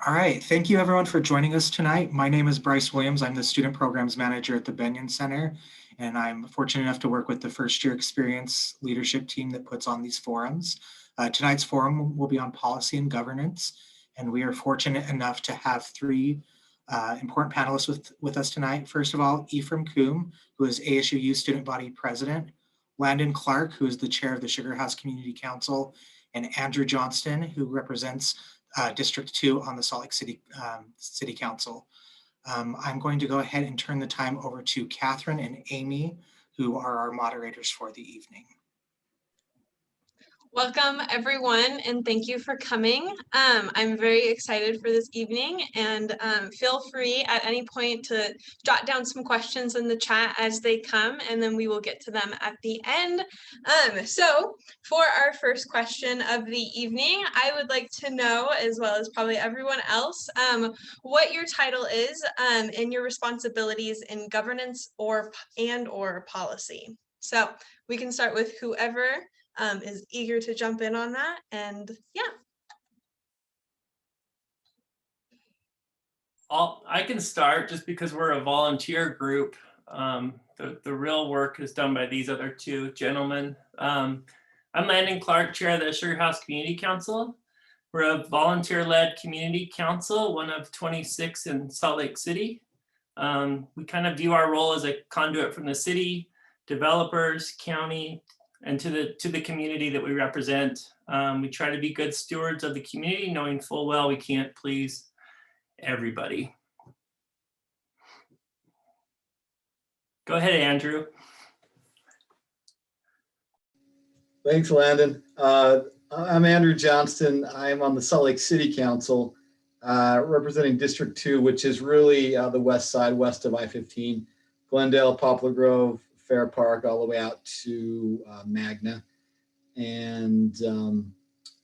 All right, thank you everyone for joining us tonight. My name is Bryce Williams. I'm the Student Programs Manager at the Benyon Center, and I'm fortunate enough to work with the first year experience leadership team that puts on these forums. Tonight's forum will be on policy and governance, and we are fortunate enough to have three important panelists with us tonight. First of all, Ephraim Coombe, who is ASU Youth Student Body President, Landon Clark, who is the Chair of the Sugar House Community Council, and Andrew Johnston, who represents District 2 on the Salt Lake City City Council. I'm going to go ahead and turn the time over to Catherine and Amy, who are our moderators for the evening. Welcome everyone, and thank you for coming. I'm very excited for this evening, and feel free at any point to jot down some questions in the chat as they come, and then we will get to them at the end. So for our first question of the evening, I would like to know, as well as probably everyone else, what your title is and your responsibilities in governance or policy. So we can start with whoever is eager to jump in on that, and yeah. I can start just because we're a volunteer group. The real work is done by these other two gentlemen. I'm Landon Clark, Chair of the Sugar House Community Council. We're a volunteer-led community council, one of 26 in Salt Lake City. We kind of view our role as a conduit from the city, developers, county, and to the community that we represent. We try to be good stewards of the community, knowing full well we can't please everybody. Go ahead, Andrew. Thanks, Landon. I'm Andrew Johnston. I'm on the Salt Lake City Council, representing District 2, which is really the west side, west of I-15, Glendale, Poplar Grove, Fair Park, all the way out to Magna. And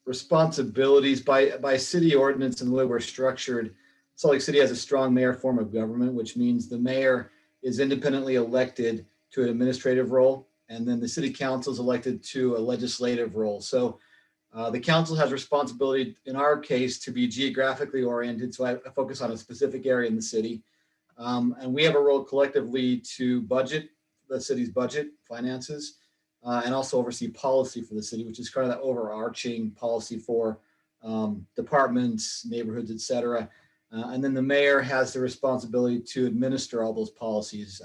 responsibilities by city ordinance and the way we're structured, Salt Lake City has a strong mayor form of government, which means the mayor is independently elected to an administrative role, and then the city council is elected to a legislative role. So the council has responsibility, in our case, to be geographically oriented. So I focus on a specific area in the city. And we have a role collectively to budget the city's budget, finances, and also oversee policy for the city, which is kind of that overarching policy for departments, neighborhoods, et cetera. And then the mayor has the responsibility to administer all those policies.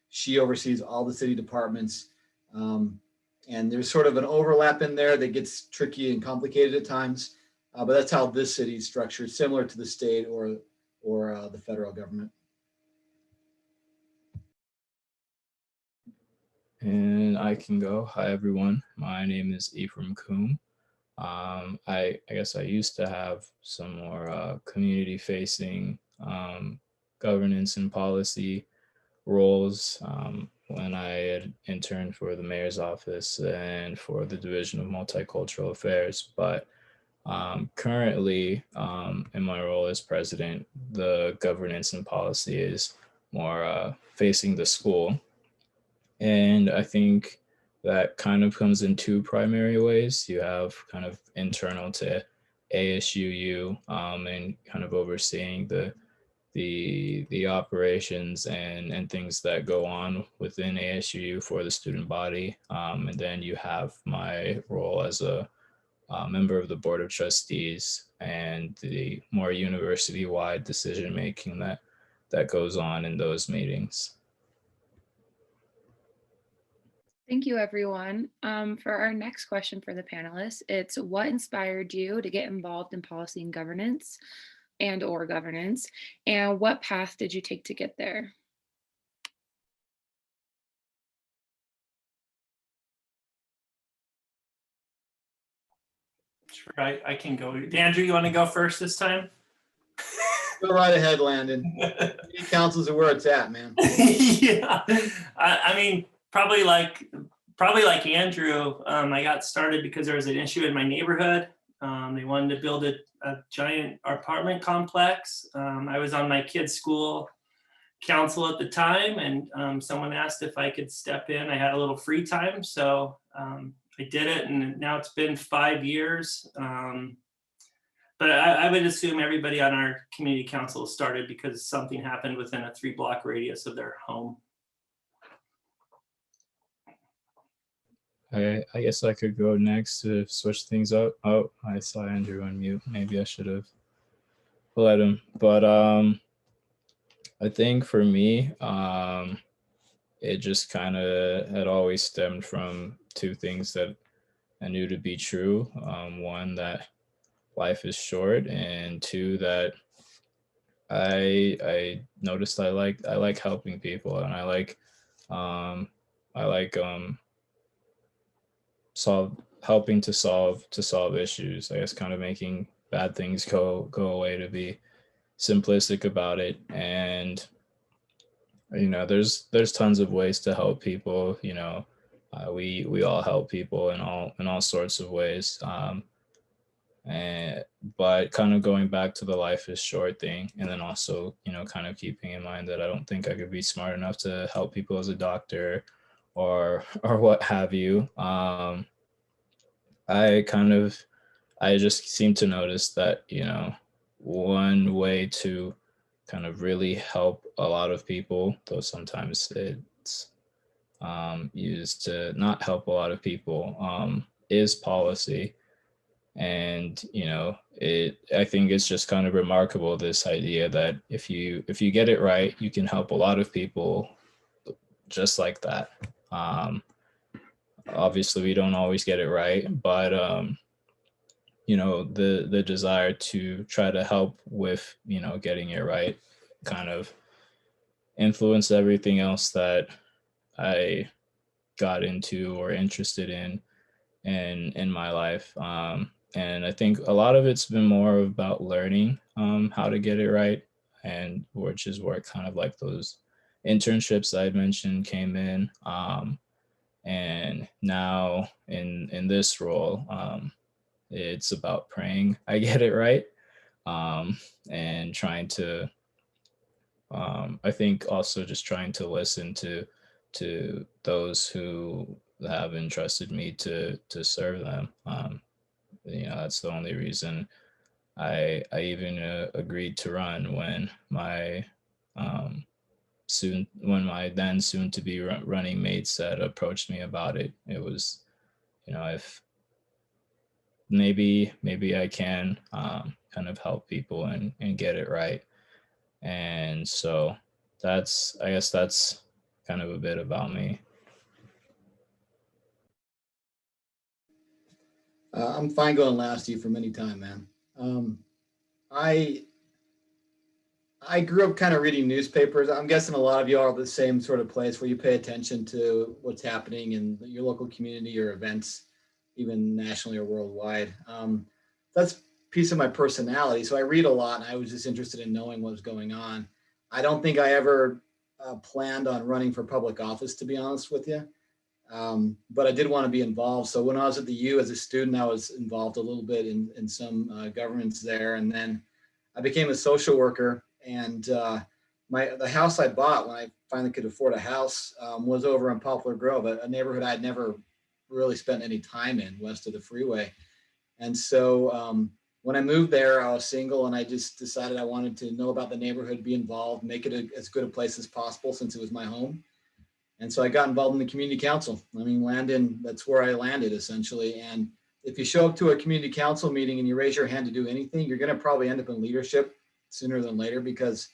She oversees all the city departments. And there's sort of an overlap in there that gets tricky and complicated at times. But that's how this city is structured, similar to the state or the federal government. And I can go. Hi, everyone. My name is Ephraim Coombe. I guess I used to have some more community-facing governance and policy roles when I had interned for the mayor's office and for the Division of Multicultural Affairs. But currently, in my role as president, the governance and policy is more facing the school. And I think that kind of comes in two primary ways. You have kind of internal to ASUU and kind of overseeing the operations and things that go on within ASUU for the student body. And then you have my role as a member of the Board of Trustees and the more university-wide decision-making that goes on in those meetings. Thank you, everyone. For our next question for the panelists, it's what inspired you to get involved in policy and governance or governance, and what path did you take to get there? Sure, I can go. Andrew, you want to go first this time? Go right ahead, Landon. City councils are where it's at, man. Yeah, I mean, probably like Andrew, I got started because there was an issue in my neighborhood. They wanted to build a giant apartment complex. I was on my kid's school council at the time, and someone asked if I could step in. I had a little free time, so did it, and now it's been 5 years. But I would assume everybody on our community council started because something happened within a 3-block radius of their home. I guess I could go next to switch things up. Oh, I saw Andrew on mute. Maybe I should have let him. But I think for me, it just kind of had always stemmed from two things that I knew to be true. One, that life is short, and two, that I noticed I like helping people, and I like helping to solve issues. I guess kind of making bad things go away, to be simplistic about it. And there's tons of ways to help people. We all help people in all sorts of ways. But kind of going back to the life is short thing, and then also kind of keeping in mind that I don't think I could be smart enough to help people as a doctor or what have you. I just seem to notice that one way to kind of really help a lot of people, though sometimes it's used to not help a lot of people, is policy. And I think it's just kind of remarkable, this idea that if you get it right, you can help a lot of people just like that. Obviously we don't always get it right, but the desire to try to help with getting it right kind of influenced everything else that I got into or interested in my life. And I think a lot of it's been more about learning how to get it right, and which is where kind of like those internships I had mentioned came in. And now in this role, it's about praying I get it right, and trying to, I think also just trying to listen to those who have entrusted me to serve them. That's the only reason I even agreed to run when my then soon to be running mate said approached me about it. It was, if maybe I can kind of help people and get it right. And so I guess that's kind of a bit about me. I'm fine going last to you from any time, man. I grew up kind of reading newspapers. I'm guessing a lot of you are the same sort of place where you pay attention to what's happening in your local community or events, even nationally or worldwide. That's a piece of my personality. So I read a lot, and I was just interested in knowing what was going on. I don't think I ever planned on running for public office, to be honest with you. But I did want to be involved. So when I was at the U as a student, I was involved a little bit in some governments there. And then I became a social worker. And the house I bought when I finally could afford a house was over in Poplar Grove, a neighborhood I'd never really spent any time in west of the freeway. And so when I moved there, I was single, and I just decided I wanted to know about the neighborhood, be involved, make it as good a place as possible since it was my home. And so I got involved in the community council. I mean, Landon, that's where I landed essentially. And if you show up to a community council meeting and you raise your hand to do anything, you're going to probably end up in leadership sooner than later, because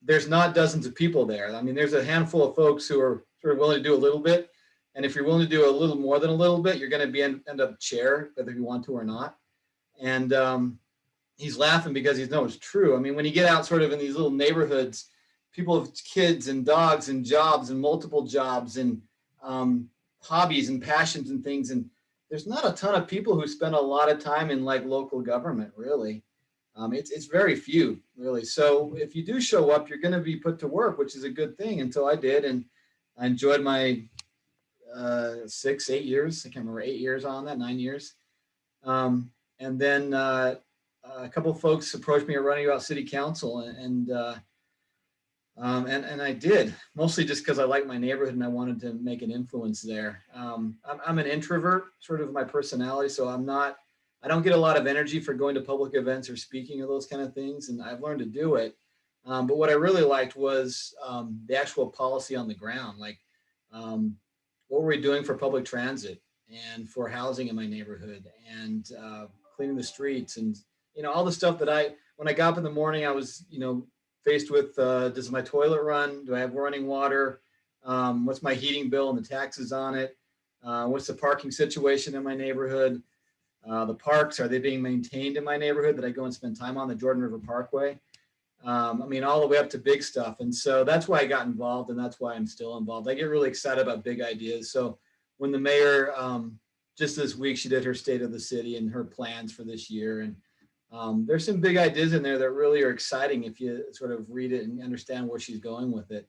there's not dozens of people there. I mean, there's a handful of folks who are sort of willing to do a little bit. And if you're willing to do a little more than a little bit, you're going to end up chair, whether you want to or not. And he's laughing because he knows it's true. I mean, when you get out sort of in these little neighborhoods, people have kids and dogs and jobs and multiple jobs and hobbies and passions and things. And there's not a ton of people who spend a lot of time in like local government, really. It's very few, really. So if you do show up, you're going to be put to work, which is a good thing. And so I did, and I enjoyed my 8 years. I can't remember, 8 years on that, 9 years. And then a couple of folks approached me running about city council, and And I did, mostly just because I like my neighborhood and I wanted to make an influence there. I'm an introvert, sort of my personality, so I don't get a lot of energy for going to public events or speaking or those kind of things, and I've learned to do it. But what I really liked was the actual policy on the ground, like what were we doing for public transit and for housing in my neighborhood and cleaning the streets and all the stuff that when I got up in the morning, I was faced with does my toilet run? Do I have running water? What's my heating bill and the taxes on it? What's the parking situation in my neighborhood? The parks, are they being maintained in my neighborhood that I go and spend time on, the Jordan River Parkway? All the way up to big stuff. And so that's why I got involved, and that's why I'm still involved. I get really excited about big ideas. So when the mayor, just this week, she did her state of the city and her plans for this year. And there's some big ideas in there that really are exciting if you sort of read it and understand where she's going with it.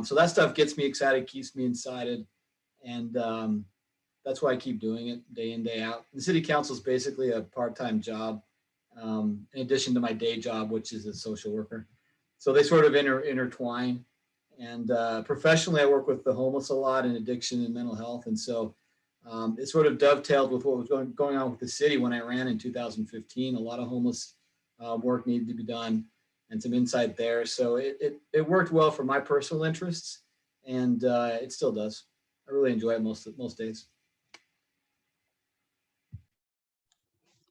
So that stuff gets me excited, keeps me excited. And that's why I keep doing it day in, day out. The city council is basically a part-time job in addition to my day job, which is a social worker. So they sort of intertwine. And professionally, I work with the homeless a lot in addiction and mental health. And so it sort of dovetailed with what was going on with the city when I ran in 2015. A lot of homeless work needed to be done and some insight there. So it worked well for my personal interests, and it still does. I really enjoy it most days.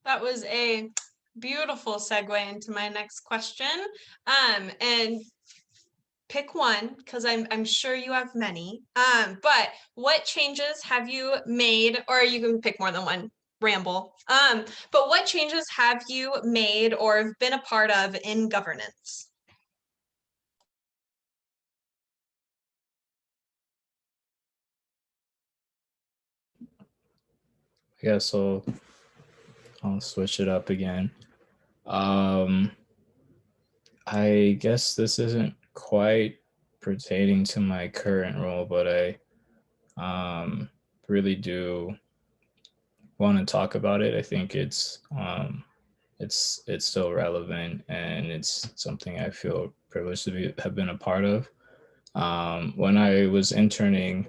That was a beautiful segue into my next question. And pick one, because I'm sure you have many. But what changes have you made, or you can pick more than one, ramble. But what changes have you made or have been a part of in governance? Yeah, so I'll switch it up again. I guess this isn't quite pertaining to my current role, but I really do want to talk about it. I think it's still relevant, and it's something I feel privileged to have been a part of. When I was interning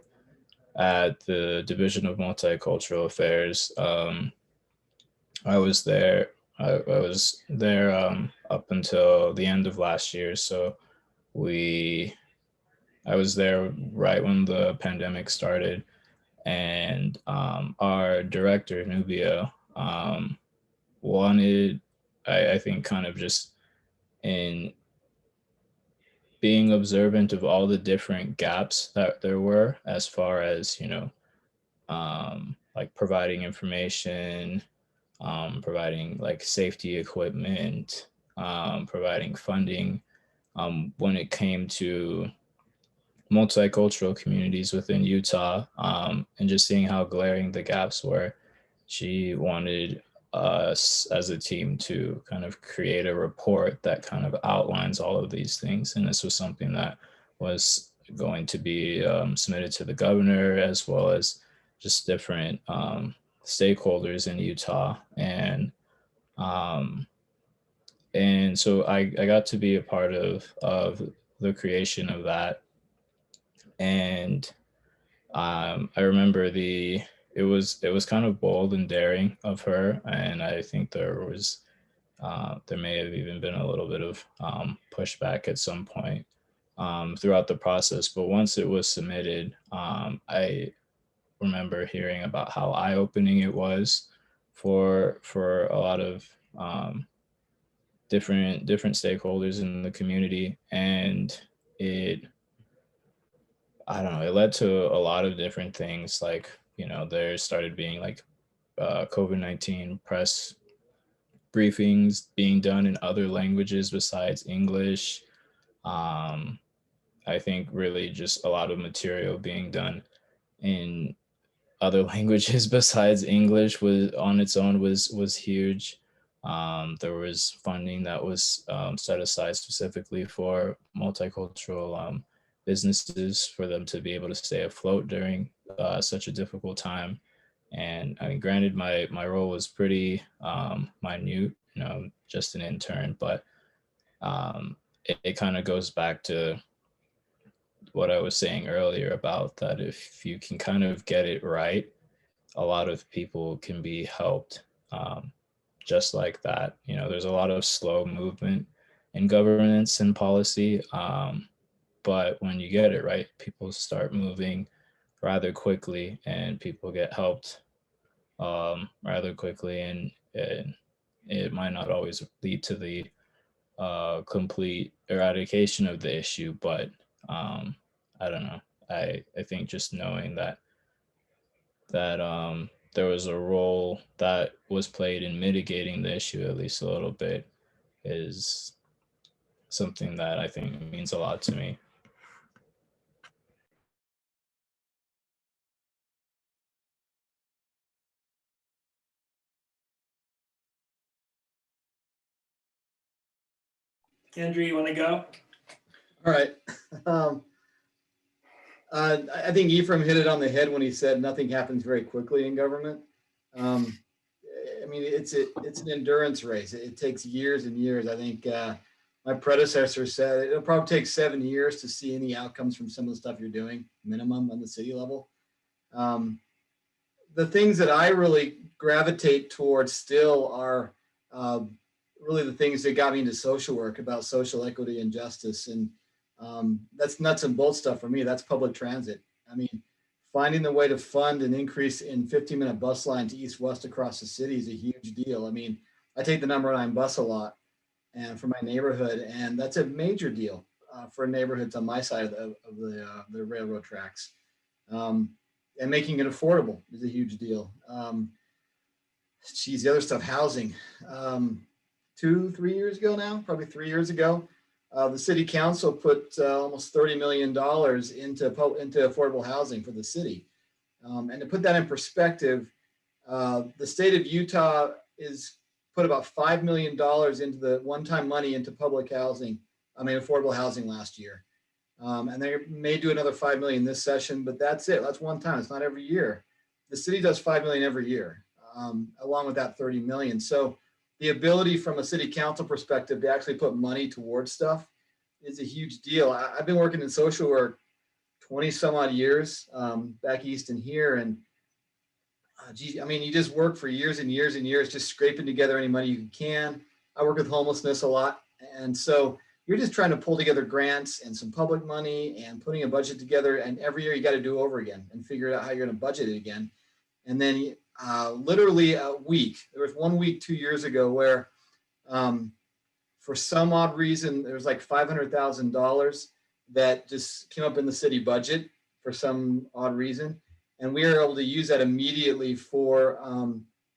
at the Division of Multicultural Affairs, I was there. I was there up until the end of last year. So I was there right when the pandemic started, and our director Nubia wanted, I think, kind of just in being observant of all the different gaps that there were as far as like providing information, providing like safety equipment, providing funding when it came to multicultural communities within Utah, and just seeing how glaring the gaps were. She wanted us as a team to kind of create a report that kind of outlines all of these things. And this was something that was going to be submitted to the governor, as well as just different stakeholders in Utah. And so I got to be a part of the creation of that. And I remember it was kind of bold and daring of her, and I think there may have even been a little bit of pushback at some point throughout the process. But once it was submitted, I remember hearing about how eye-opening it was for a lot of different stakeholders in the community, and I don't know, it led to a lot of different things. Like, there started being like COVID-19 press briefings being done in other languages besides English. I think really just a lot of material being done in other languages besides English was on its own was huge. There was funding that was set aside specifically for multicultural businesses for them to be able to stay afloat during such a difficult time. And I mean, granted, my role was pretty minute, just an intern, but it kind of goes back to what I was saying earlier about that if you can kind of get it right, a lot of people can be helped just like that. You know, there's a lot of slow movement in governance and policy, but when you get it right, people start moving rather quickly and people get helped rather quickly, and it might not always lead to the complete eradication of the issue, but I don't know. I think just knowing that there was a role that was played in mitigating the issue at least a little bit is something that I think means a lot to me. Andrew, you want to go? All right. I think Ephraim hit it on the head when he said nothing happens very quickly in government. I mean, it's an endurance race. It takes years and years. I think my predecessor said it'll probably take 7 years to see any outcomes from some of the stuff you're doing, minimum on the city level. The things that I really gravitate towards still are really the things that got me into social work, about social equity and justice. And that's nuts and bolts stuff for me. That's public transit. I mean, finding the way to fund an increase in 15-minute bus line to east-west across the city is a huge deal. I mean, I take the number 9 bus a lot and for my neighborhood, and that's a major deal for neighborhoods on my side of the railroad tracks. And making it affordable is a huge deal. Geez, the other stuff, housing. 2-3 years ago now, probably 3 years ago, the city council put almost $30 million into affordable housing for the city. And to put that in perspective, the state of Utah is put about $5 million into the one-time money into public housing, affordable housing last year. And they may do another 5 million this session, but that's it. That's one time. It's not every year. The city does 5 million every year, along with that 30 million. So the ability from a city council perspective to actually put money towards stuff is a huge deal. I've been working in social work 20 some odd years back east and here. And you just work for years and years and years, just scraping together any money you can. I work with homelessness a lot. And so you're just trying to pull together grants and some public money and putting a budget together. And every year you got to do over again and figure out how you're going to budget it again. And then literally a week, there was 1 week 2 years ago where for some odd reason, there was like $500,000 that just came up in the city budget for some odd reason. And we were able to use that immediately for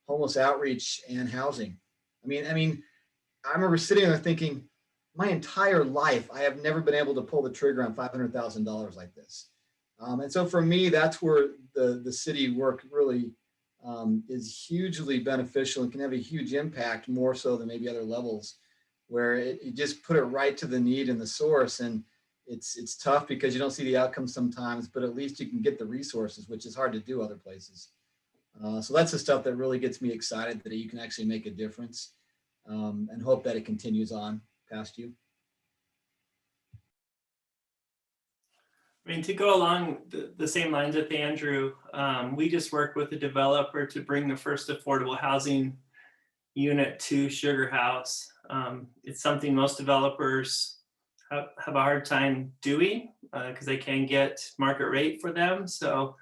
homeless outreach and housing. I remember sitting there thinking, my entire life, I have never been able to pull the trigger on $500,000 like this. And so for me, that's where the city work really is hugely beneficial and can have a huge impact, more so than maybe other levels, where you just put it right to the need and the source. And it's tough because you don't see the outcomes sometimes, but at least you can get the resources, which is hard to do other places. So that's the stuff that really gets me excited, that you can actually make a difference, and hope that it continues on past you. To go along the same lines with Andrew, we just worked with a developer to bring the first affordable housing unit to Sugar House. It's something most developers have a hard time doing because they can't get market rate for them. So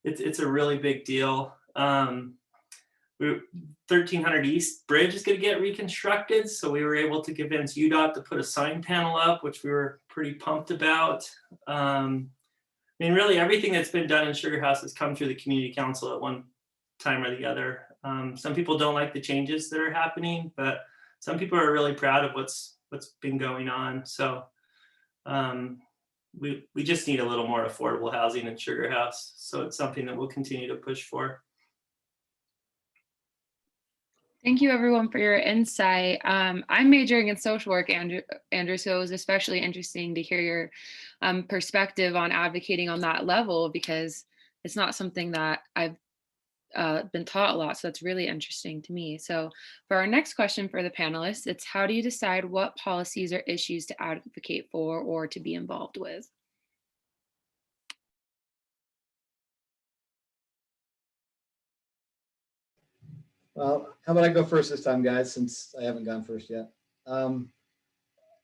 it's a really big deal. 1300 East Bridge is going to get reconstructed. So we were able to convince UDOT to put a sign panel up, which we were pretty pumped about. Really everything that's been done in Sugar House has come through the community council at one time or the other. Some people don't like the changes that are happening, but some people are really proud of what's been going on. So we just need a little more affordable housing in Sugar House. So it's something that we'll continue to push for. Thank you everyone for your insight. I'm majoring in social work, Andrew, so it was especially interesting to hear your perspective on advocating on that level, because it's not something that I've been taught a lot. So that's really interesting to me. So for our next question for the panelists, it's how do you decide what policies or issues to advocate for or to be involved with? Well, how about I go first this time, guys, since I haven't gone first yet. Um,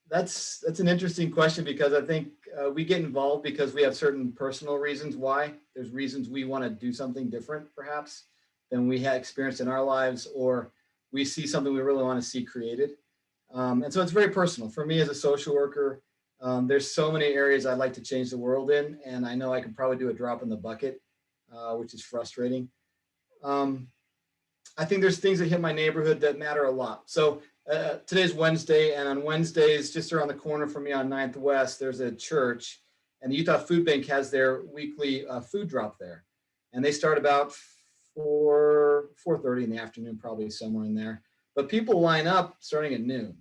that's an interesting question because I think we get involved because we have certain personal reasons why. There's reasons we want to do something different, perhaps, than we had experienced in our lives, or we see something we really want to see created. And so it's very personal. For me as a social worker, there's so many areas I'd like to change the world in, and I know I can probably do a drop in the bucket, which is frustrating. Um, I think there's things that hit my neighborhood that matter a lot. So today's Wednesday, and on Wednesdays, just around the corner from me on 9th West, there's a church, and the Utah Food Bank has their weekly food drop there. And they start about 4:30 in the afternoon, probably somewhere in there. But people line up starting at noon.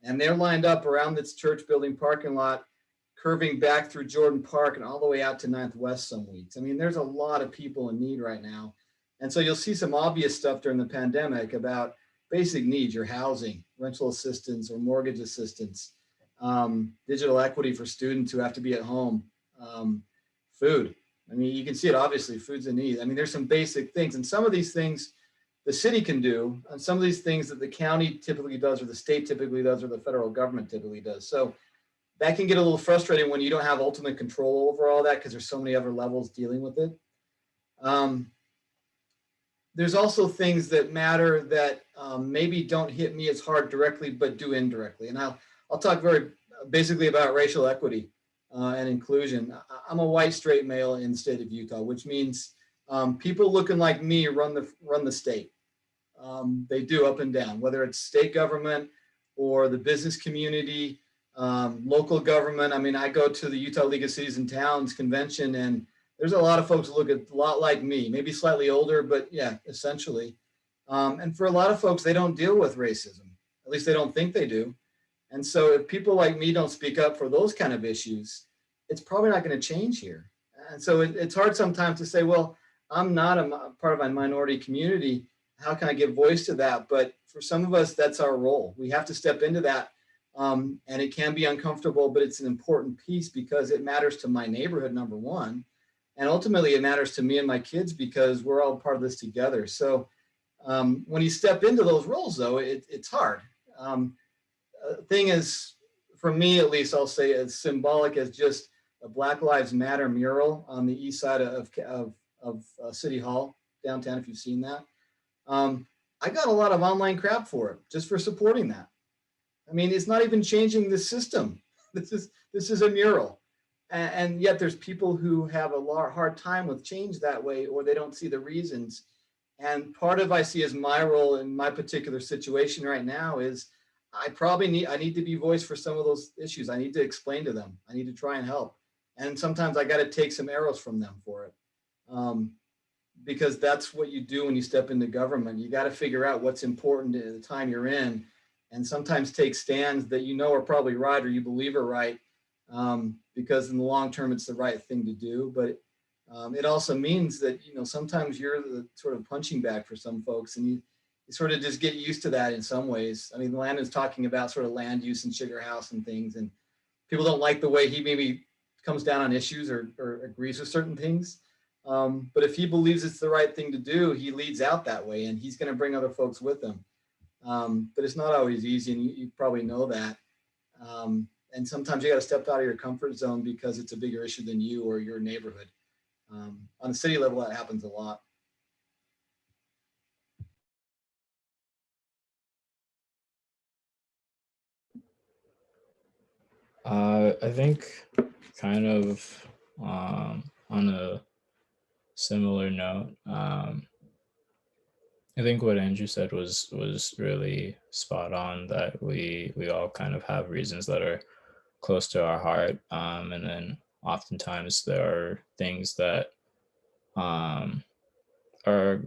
And they're lined up around this church building parking lot, curving back through Jordan Park and all the way out to 9th West some weeks. I mean, there's a lot of people in need right now. And so you'll see some obvious stuff during the pandemic about basic needs, your housing, rental assistance or mortgage assistance, digital equity for students who have to be at home, food. I mean, you can see it obviously, food's a need. I mean, there's some basic things, and some of these things the city can do, and some of these things that the county typically does, or the state typically does, or the federal government typically does. So that can get a little frustrating when you don't have ultimate control over all that because there's so many other levels dealing with it. There's also things that matter that maybe don't hit me as hard directly, but do indirectly. And I'll talk very basically about racial equity and inclusion. I'm a white straight male in the state of Utah, which means people looking like me run the state. They do up and down, whether it's state government or the business community, local government. I mean, I go to the Utah League of Cities and Towns convention, and there's a lot of folks who look a lot like me, maybe slightly older, but yeah, essentially. And for a lot of folks, they don't deal with racism. At least they don't think they do. And so if people like me don't speak up for those kind of issues, it's probably not going to change here. And so it's hard sometimes to say, well, I'm not a part of a minority community. How can I give voice to that? But for some of us, that's our role. We have to step into that. And it can be uncomfortable, but it's an important piece because it matters to my neighborhood, number one. And ultimately, it matters to me and my kids because we're all part of this together. So when you step into those roles, though, it's hard. Thing is, for me at least, I'll say as symbolic as just a Black Lives Matter mural on the east side of City Hall downtown, if you've seen that. I got a lot of online crap for it, just for supporting that. I mean, it's not even changing the system. This is a mural. And yet there's people who have a hard time with change that way, or they don't see the reasons. And part of I see as my role in my particular situation right now is I need to be voiced for some of those issues. I need to explain to them. I need to try and help. And sometimes I got to take some arrows from them for it. Because that's what you do when you step into government. You got to figure out what's important at the time you're in, and sometimes take stands that you know are probably right or you believe are right, because in the long term it's the right thing to do. But it also means that sometimes you're the sort of punching bag for some folks, and you sort of just get used to that in some ways. I mean, Landon's talking about sort of land use and Sugar House and things, and people don't like the way he maybe comes down on issues or agrees with certain things. But if he believes it's the right thing to do, he leads out that way, and he's going to bring other folks with him. But it's not always easy, and you probably know that. And sometimes you got to step out of your comfort zone because it's a bigger issue than you or your neighborhood. On a city level, that happens a lot. I think kind of on a similar note, I think what Andrew said was really spot on, that we all kind of have reasons that are close to our heart, and then oftentimes there are things that there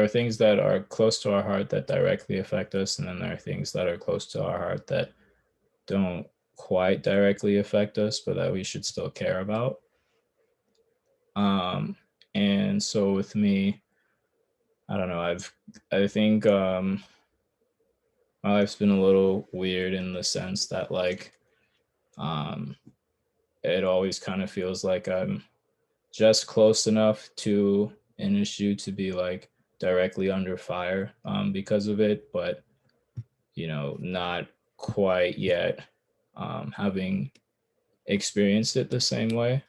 are things that are close to our heart that directly affect us, and then there are things that are close to our heart that don't quite directly affect us, but that we should still care about. And so with me, I don't know. I think my life's been a little weird in the sense that like um, it always kind of feels like I'm just close enough to an issue to be like directly under fire because of it, but not quite yet having experienced it the same way.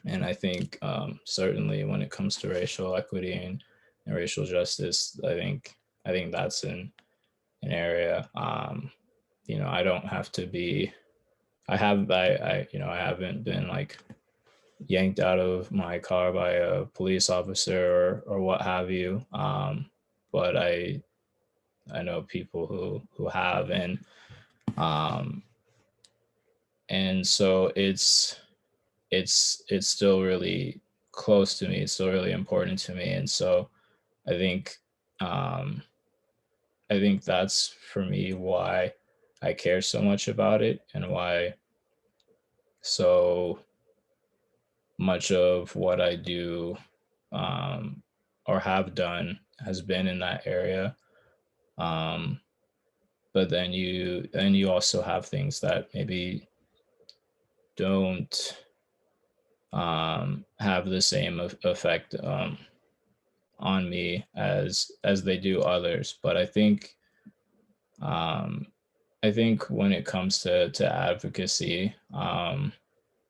And I think certainly when it comes to racial equity and racial justice, I think that's an area. I don't have to be. I haven't been like yanked out of my car by a police officer or what have you. But I know people who have, um, and so it's still really close to me. It's still really important to me, and so I think um, I think that's for me why I care so much about it and why so much of what I do or have done has been in that area. Um, but then you also have things that maybe don't have the same effect on me as they do others. But um, I think when it comes to advocacy,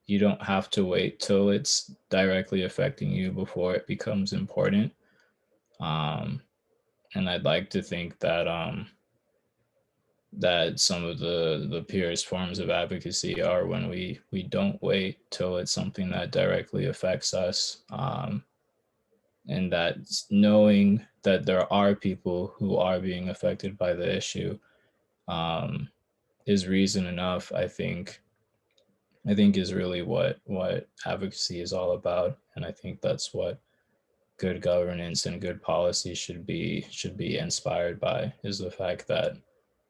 you don't have to wait till it's directly affecting you before it becomes important. Um, and I'd like to think that some of the purest forms of advocacy are when we don't wait till it's something that directly affects us, and that knowing that there are people who are being affected by the issue um, is reason enough. I think is really what advocacy is all about, and I think that's what good governance and good policy should be inspired by, is the fact that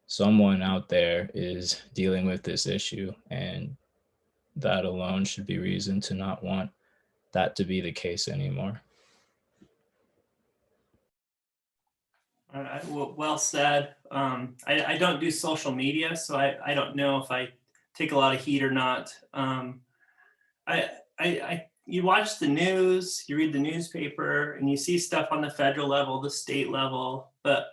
someone out there is dealing with this issue, and that alone should be reason to not want that to be the case anymore. All right, well said. I don't do social media, so I don't know if I take a lot of heat or not. You watch the news, you read the newspaper, and you see stuff on the federal level, the state level, but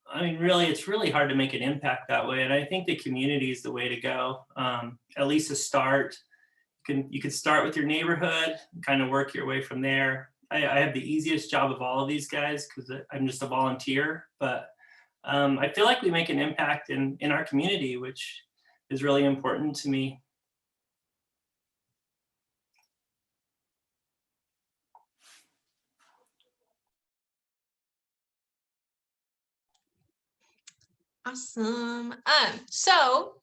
I mean, really, it's really hard to make an impact that way. And I think the community is the way to go. At least to start, you can start with your neighborhood, and kind of work your way from there. I have the easiest job of all of these guys because I'm just a volunteer, but I feel like we make an impact in our community, which is really important to me. Awesome. So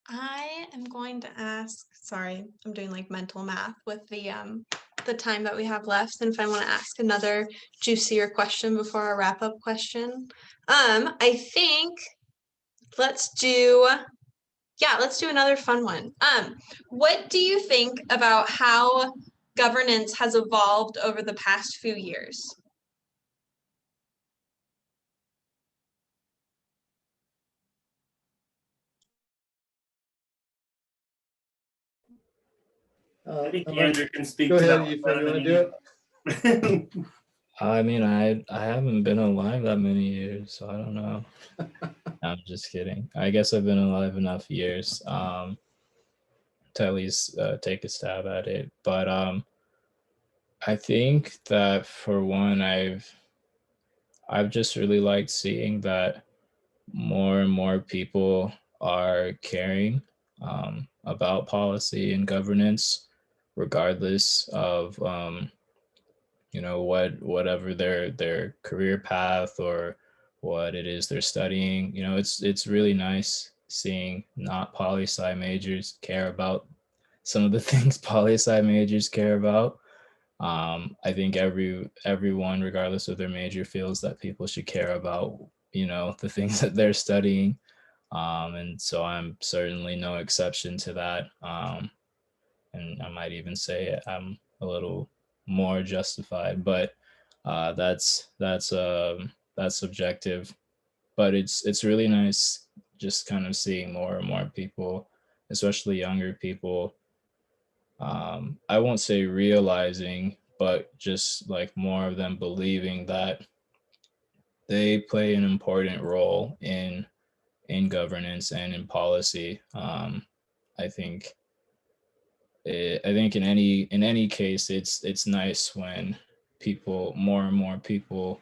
I am going to ask, sorry, I'm doing like mental math with the time that we have left. And if I want to ask another juicier question before our wrap-up question, I think let's do another fun one. What do you think about how governance has evolved over the past few years? I think I'm gonna- Andrew can speak Go to ahead, that one Ethan, better you than want to do it? you. I mean, I haven't been alive that many years, so I don't know. I'm just kidding. I guess I've been alive enough years to at least take a stab at it. But I think that for one, I've just really liked seeing that more and more people are caring about policy and governance, regardless of whatever their career path or what it is they're studying. It's really nice seeing not poli-sci majors care about some of the things poli-sci majors care about. I think everyone, regardless of their major, feels that people should care about the things that they're studying, and so I'm certainly no exception to that. And I might even say I'm a little more justified. But That's subjective, but it's really nice just kind of seeing more and more people, especially younger people. I won't say realizing, but just like more of them believing that they play an important role in governance and in policy. I think I think in any case, it's nice when people, more and more people,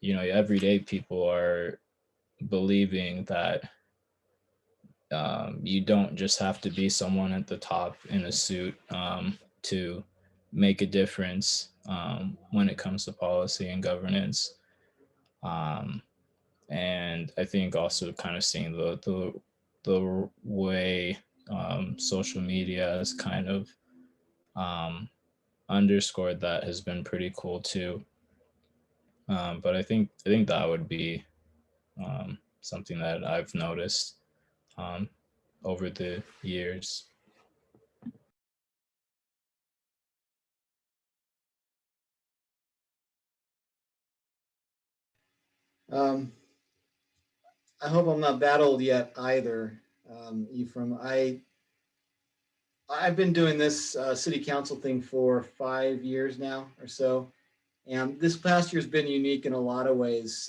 everyday people are believing that you don't just have to be someone at the top in a suit to make a difference when it comes to policy and governance. Um, and I think also kind of seeing the way social media has kind of um, underscored that has been pretty cool too. But I think that would be something that I've noticed um, over the years. Um, I hope I'm not that old yet either, Ephraim. I've been doing this city council thing for 5 years now or so, and this past year's been unique in a lot of ways.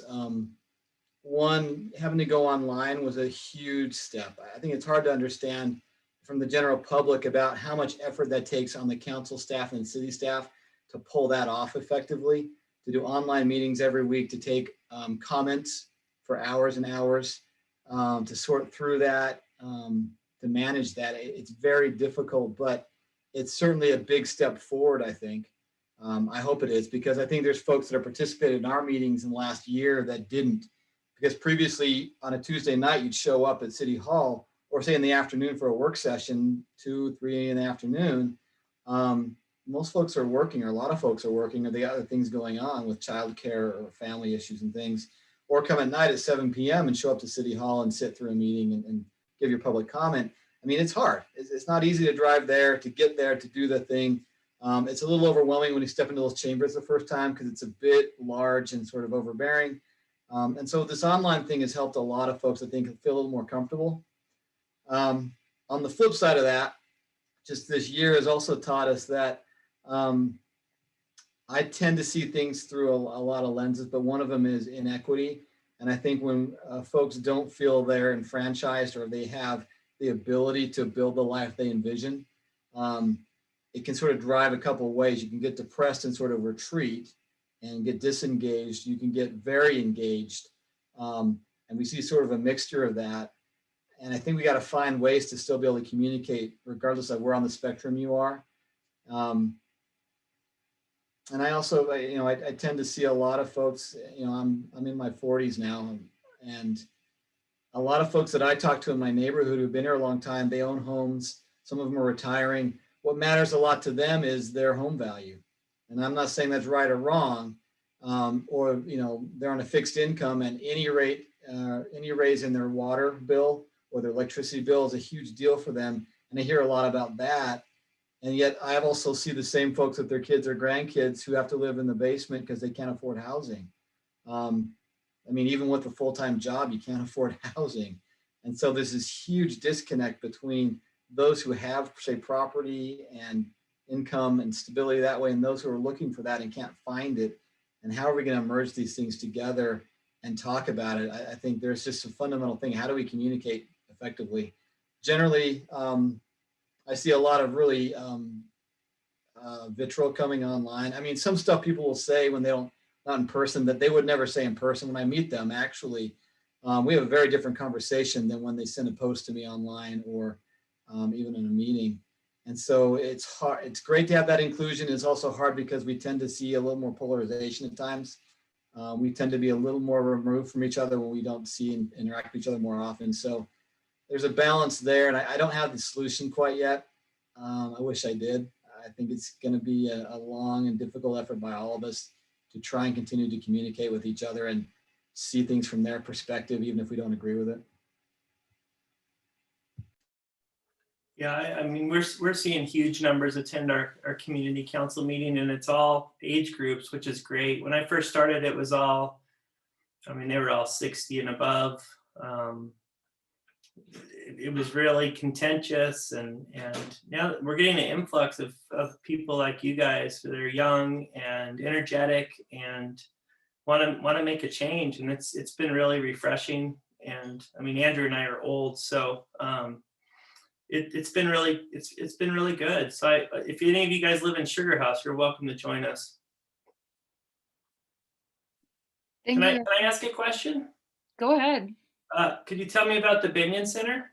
One, having to go online was a huge step. I think it's hard to understand from the general public about how much effort that takes on the council staff and city staff to pull that off effectively, to do online meetings every week, to take comments for hours and hours, to sort through that, to manage that. It's very difficult, but it's certainly a big step forward, I think. I hope it is, because I think there's folks that have participated in our meetings in the last year that didn't, because previously on a Tuesday night, you'd show up at City Hall or say in the afternoon for a work session, 2, 3 in the afternoon. Most folks are working, or a lot of folks are working, or they got other things going on with childcare or family issues and things, or come at night at 7 p.m. and show up to City Hall and sit through a meeting and give your public comment. I mean, it's hard. It's not easy to drive there, to get there, to do the thing. It's a little overwhelming when you step into those chambers the first time because it's a bit large and sort of overbearing. And so this online thing has helped a lot of folks, I think, feel a little more comfortable. On the flip side of that, just this year has also taught us that I tend to see things through a lot of lenses, but one of them is inequity. And I think when folks don't feel they're enfranchised or they have the ability to build the life they envision, it can sort of drive a couple of ways. You can get depressed and sort of retreat and get disengaged. You can get very engaged. And we see sort of a mixture of that. And I think we got to find ways to still be able to communicate regardless of where on the spectrum you are. And I also, I tend to see a lot of folks, I'm in my 40s now, and a lot of folks that I talk to in my neighborhood who've been here a long time, they own homes. Some of them are retiring. What matters a lot to them is their home value. And I'm not saying that's right or wrong, or, they're on a fixed income and any raise in their water bill or their electricity bill is a huge deal for them. And I hear a lot about that. And yet I also see the same folks with their kids or grandkids who have to live in the basement because they can't afford housing. Even with a full-time job, you can't afford housing. And so there's this huge disconnect between those who have, say, property and income and stability that way, and those who are looking for that and can't find it. And how are we going to merge these things together and talk about it? I think there's just a fundamental thing. How do we communicate effectively? Generally, I see a lot of really vitriol coming online. Some stuff people will say when they don't, not in person, that they would never say in person. When I meet them, actually, we have a very different conversation than when they send a post to me online or even in a meeting. And so it's hard. It's great to have that inclusion. It's also hard because we tend to see a little more polarization at times. We tend to be a little more removed from each other when we don't see and interact with each other more often. So there's a balance there, and I don't have the solution quite yet. I wish I did. I think it's going to be a long and difficult effort by all of us to try and continue to communicate with each other and see things from their perspective, even if we don't agree with it. Yeah, I mean, we're seeing huge numbers attend our community council meeting, and it's all age groups, which is great. When I first started, it was all, I mean, they were all 60 and above. It was really contentious, and now we're getting an influx of people like you guys that are young and energetic and want to make a change, and it's been really refreshing. And I mean, Andrew and I are old, so it's been really good. So if any of you guys live in Sugar House, you're welcome to join us. Thank Can you. I ask a question? Go ahead. Could you tell me about the Binion Center?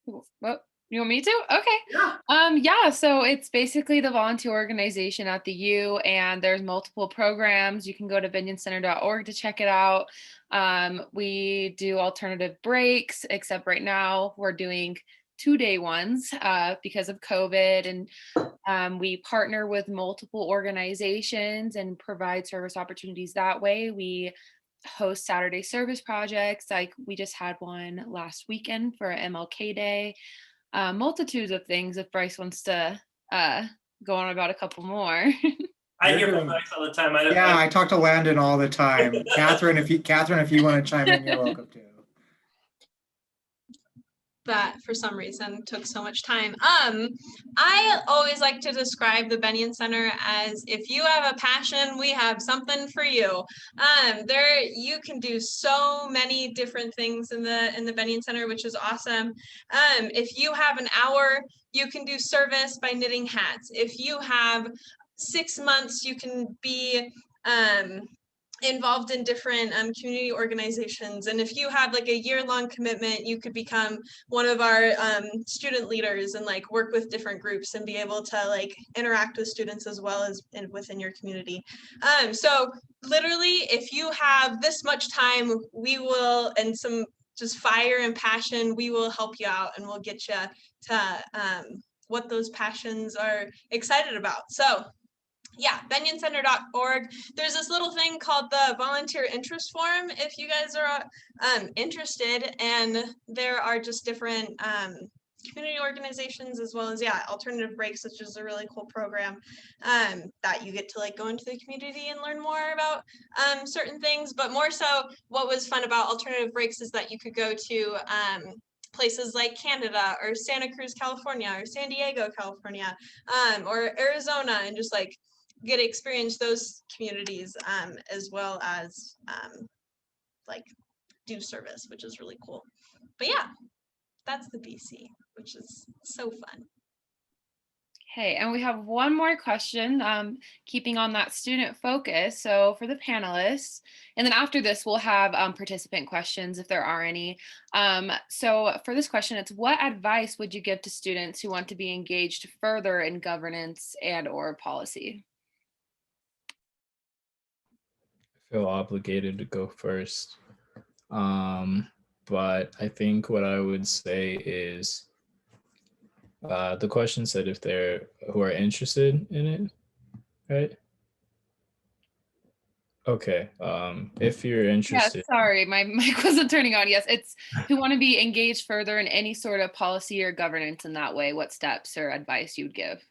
What, you want me to? Okay. Yeah. Yeah, so it's basically the volunteer organization at the U, and there's multiple programs. You can go to binioncenter.org to check it out. We do alternative breaks, except right now we're doing 2-day ones because of COVID, and we partner with multiple organizations and provide service opportunities that way. We host Saturday service projects, like we just had one last weekend for MLK Day. Multitudes of things if Bryce wants to go on about a couple more. I hear from Bryce all the time. I talk to Landon all the time. Catherine, if you want to chime in, you're welcome to. That for some reason took so much time. I always like to describe the Bennion Center as, if you have a passion, we have something for you. There you can do so many different things in the Bennion Center, which is awesome. If you have an hour, you can do service by knitting hats. If you have 6 months, you can be involved in different community organizations. And if you have like a year-long commitment, you could become one of our student leaders and like work with different groups and be able to like interact with students as well as within your community. So literally, if you have this much time, we will, and some just fire and passion, we will help you out and we'll get you to what those passions are excited about. So yeah, binioncenter.org. There's this little thing called the volunteer interest form if you guys are interested, and there are just different community organizations as well as alternative breaks, which is a really cool program that you get to like go into the community and learn more about certain things. But more so, what was fun about alternative breaks is that you could go to places like Canada or Santa Cruz, California, or San Diego, California, or Arizona, and just like get to experience those communities as well as like do service, which is really cool. But yeah, that's the BC, which is so fun. Okay, and we have one more question, keeping on that student focus. So for the panelists, and then after this, we'll have participant questions if there are any. So for this question, it's what advice would you give to students who want to be engaged further in governance and/or policy? I feel obligated to go first. But I think what I would say is the question said if they're who are interested in it, right? Okay. If you're interested. Yeah, sorry, my mic wasn't turning on. Yes, it's who want to be engaged further in any sort of policy or governance in that way. What steps or advice you would give?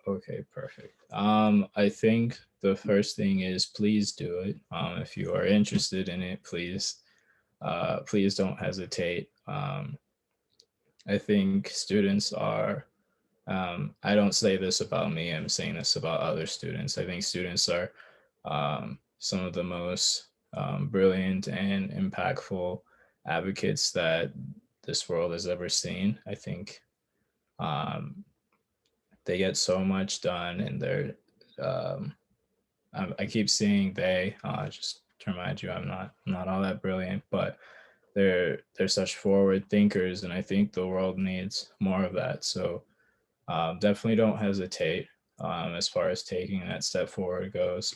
Okay, perfect. I think the first thing is please do it. If you are interested in it, please don't hesitate. I think students are, I don't say this about me, I'm saying this about other students. I think students are some of the most brilliant and impactful advocates that this world has ever seen. I think they get so much done, and they're I keep seeing they just to remind you I'm not all that brilliant, but they're such forward thinkers, and I think the world needs more of that. So definitely don't hesitate as far as taking that step forward goes.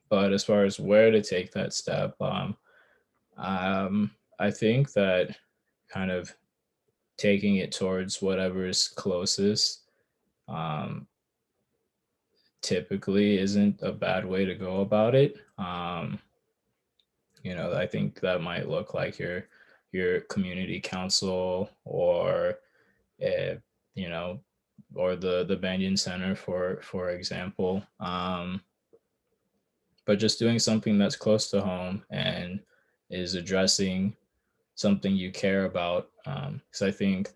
But as far as where to take that step, I think that kind of taking it towards whatever's closest typically isn't a bad way to go about it. I think that might look like you're your community council or, you know, or the Banyan Center, for example. But just doing something that's close to home and is addressing something you care about. Because I think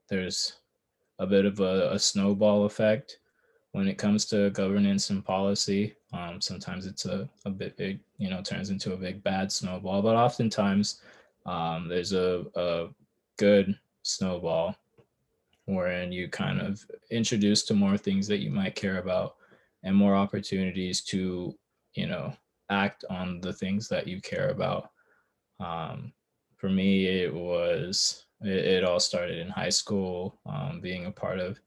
there's a bit of a snowball effect when it comes to governance and policy. Sometimes it's a bit big, turns into a big bad snowball, but oftentimes there's a good snowball wherein you kind of introduce to more things that you might care about and more opportunities to, act on the things that you care about. Um, for me, it all started in high school, being a part of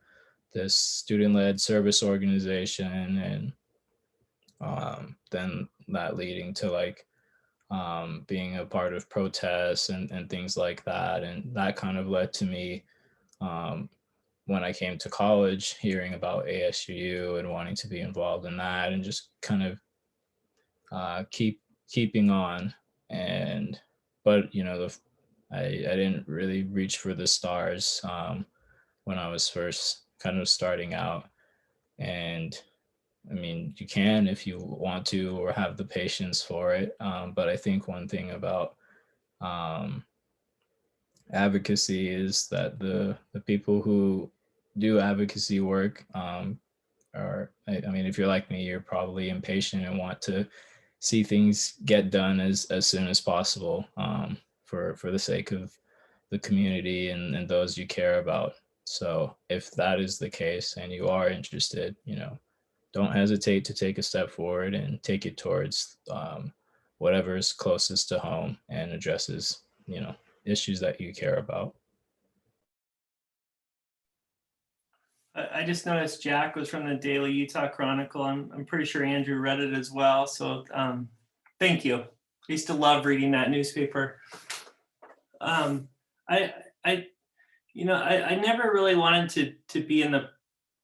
this student-led service organization, and then that leading to like being a part of protests and things like that. And that kind of led to me, um, when I came to college, hearing about ASU and wanting to be involved in that, and just kind of keeping on. And but I didn't really reach for the stars when I was first kind of starting out. And I mean, you can if you want to or have the patience for it. But I think one thing about um, advocacy is that the people who do advocacy work are, I mean, if you're like me, you're probably impatient and want to see things get done as soon as possible, for the sake of the community and those you care about. So if that is the case and you are interested, don't hesitate to take a step forward and take it towards whatever is closest to home and addresses, issues that you care about. I just noticed Jack was from the Daily Utah Chronicle. I'm pretty sure Andrew read it as well. So thank you. I used to love reading that newspaper. I never really wanted to be in the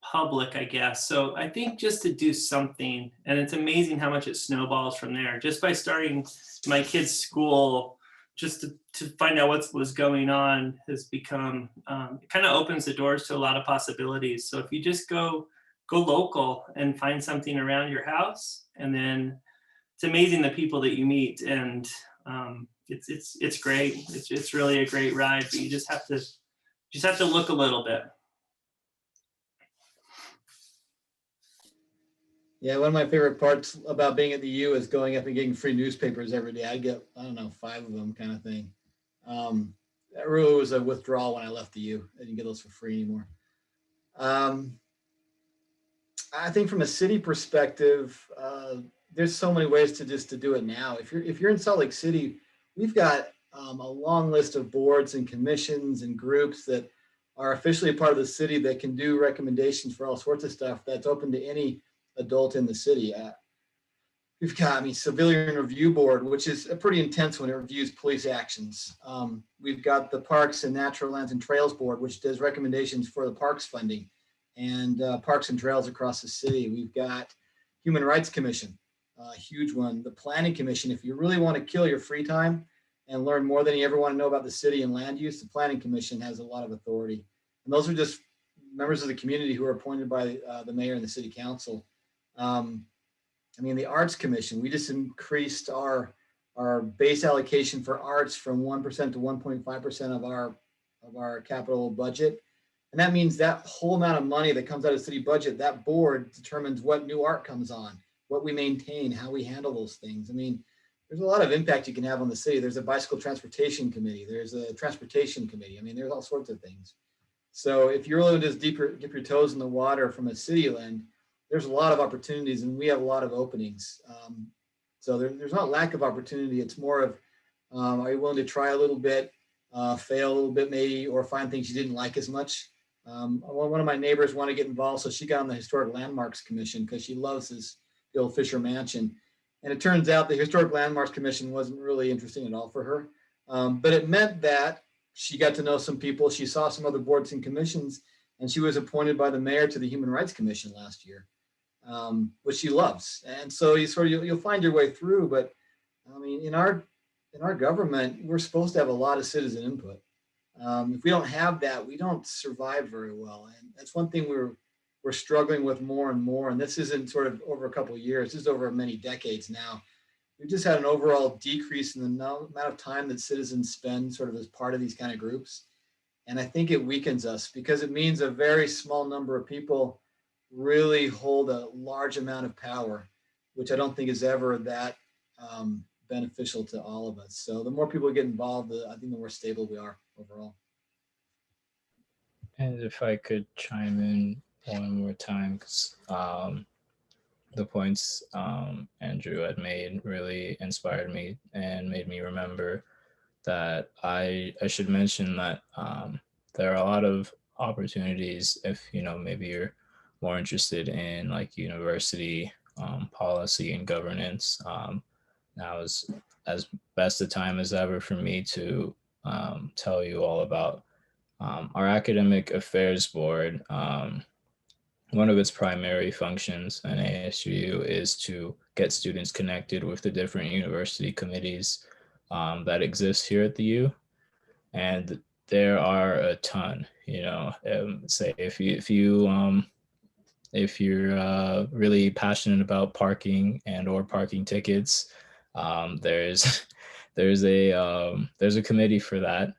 public, I guess. So I think just to do something, and it's amazing how much it snowballs from there. Just by starting my kids' school, just to find out what was going on has become, it kind of opens the doors to a lot of possibilities. So if you just go local and find something around your house, and then it's amazing the people that you meet, and it's great. It's really a great ride, but you just have to look a little bit. Yeah, one of my favorite parts about being at the U is going up and getting free newspapers every day. I'd get, I don't know, 5 of them kind of thing. That really was a withdrawal when I left the U. I didn't get those for free anymore. I think from a city perspective, there's so many ways to do it now. If you're in Salt Lake City, we've got a long list of boards and commissions and groups that are officially a part of the city that can do recommendations for all sorts of stuff that's open to any adult in the city. We've got, Civilian Review Board, which is pretty intense when it reviews police actions. We've got the Parks and Natural Lands and Trails Board, which does recommendations for the parks funding and parks and trails across the city. We've got Human Rights Commission, a huge one. The Planning Commission, if you really want to kill your free time and learn more than you ever want to know about the city and land use, the Planning Commission has a lot of authority. And those are just members of the community who are appointed by the mayor and the city council. The Arts Commission, we just increased our base allocation for arts from 1% to 1.5% of our capital budget. And that means that whole amount of money that comes out of the city budget, that board determines what new art comes on, what we maintain, how we handle those things. There's a lot of impact you can have on the city. There's a bicycle transportation committee. There's a transportation committee. There's all sorts of things. So if you really just dip your toes in the water from a city lens, there's a lot of opportunities, and we have a lot of openings. So there's not lack of opportunity. It's more of, are you willing to try a little bit, fail a little bit maybe, or find things you didn't like as much. One of my neighbors wanted to get involved, so she got on the Historic Landmarks Commission because she loves the old Fisher Mansion. And it turns out the Historic Landmarks Commission wasn't really interesting at all for her. But it meant that she got to know some people. She saw some other boards and commissions, and she was appointed by the mayor to the Human Rights Commission last year, which she loves. And so you'll find your way through. But in our in our government, we're supposed to have a lot of citizen input. If we don't have that, we don't survive very well. And that's one thing we're struggling with more and more. And this isn't sort of over a couple of years, this is over many decades now. We've just had an overall decrease in the amount of time that citizens spend sort of as part of these kind of groups. And I think it weakens us because it means a very small number of people really hold a large amount of power, which I don't think is ever that beneficial to all of us. So the more people get involved, I think the more stable we are overall. And if I could chime in one more time, because the points Andrew had made really inspired me and made me remember that I should mention that there are a lot of opportunities if, you know, maybe you're more interested in like university policy and governance. Now is as best a time as ever for me to tell you all about our academic affairs board. One of its primary functions in ASU is to get students connected with the different university committees that exist here at the U. And there are a ton, you know, say if you're really passionate about parking and or parking tickets, there's there's a committee for that.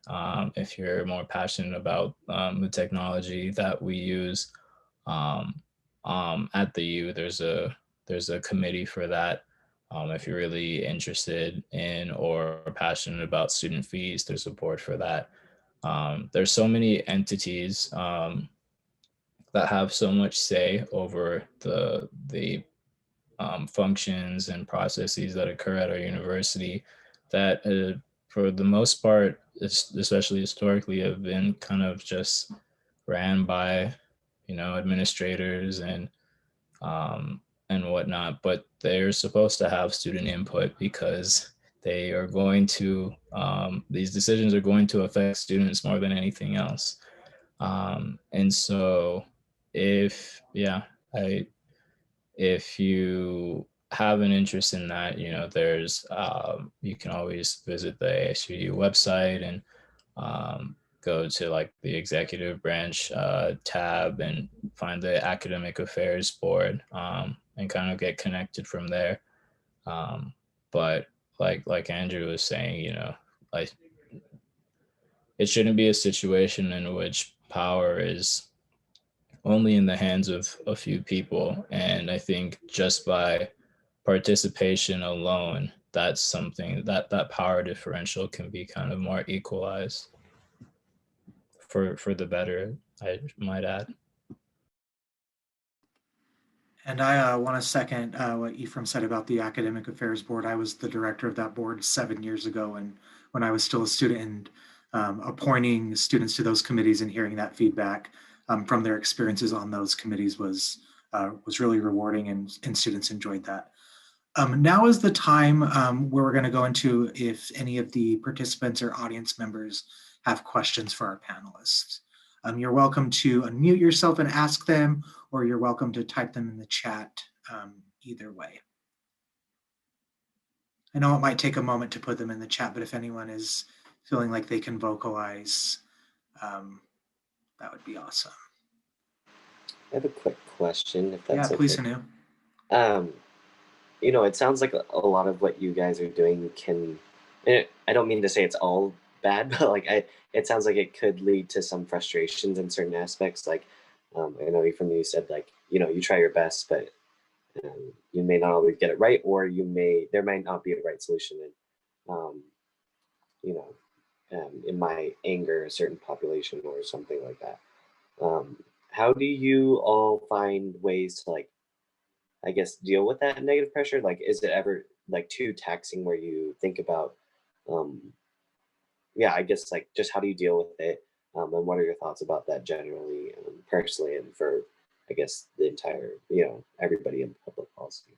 If you're more passionate about the technology that we use at the U, there's a committee for that. If you're really interested in or passionate about student fees, there's a board for that. There's so many entities that have so much say over the functions and processes that occur at our university that for the most part, especially historically, have been kind of just ran by, you know, administrators and whatnot, but they're supposed to have student input because they are going to these decisions are going to affect students more than anything else. And so if if you have an interest in that, you know, there's you can always visit the ASU website and go to like the executive branch tab and find the academic affairs board and kind of get connected from there. But like Andrew was saying, you know, like it shouldn't be a situation in which power is only in the hands of a few people. And I think just by participation alone, that's something that power differential can be kind of more equalized for the better, I might add. And I want to second what Ephraim said about the Academic Affairs Board. I was the director of that board 7 years ago, and when I was still a student, and appointing students to those committees and hearing that feedback from their experiences on those committees was really rewarding, and students enjoyed that. Now is the time where we're going to go into if any of the participants or audience members have questions for our panelists. You're welcome to unmute yourself and ask them, or you're welcome to type them in the chat, either way. I know it might take a moment to put them in the chat, but if anyone is feeling like they can vocalize, that would be awesome. I have a quick question, if that's Yeah, please, okay. Anu. You know, it sounds like a lot of what you guys are doing can, I don't mean to say it's all bad, but like it sounds like it could lead to some frustrations in certain aspects. Like I know from you said, like, you know, you try your best, but you may not always get it right, or there might not be a right solution. And you know, it might anger a certain population or something like that. How do you all find ways to, like, I guess, deal with that negative pressure? Like, is it ever like too taxing where you think about, yeah, I guess, like, just how do you deal with it? And what are your thoughts about that generally, personally, and for, I guess, the entire, you know, everybody in public policy?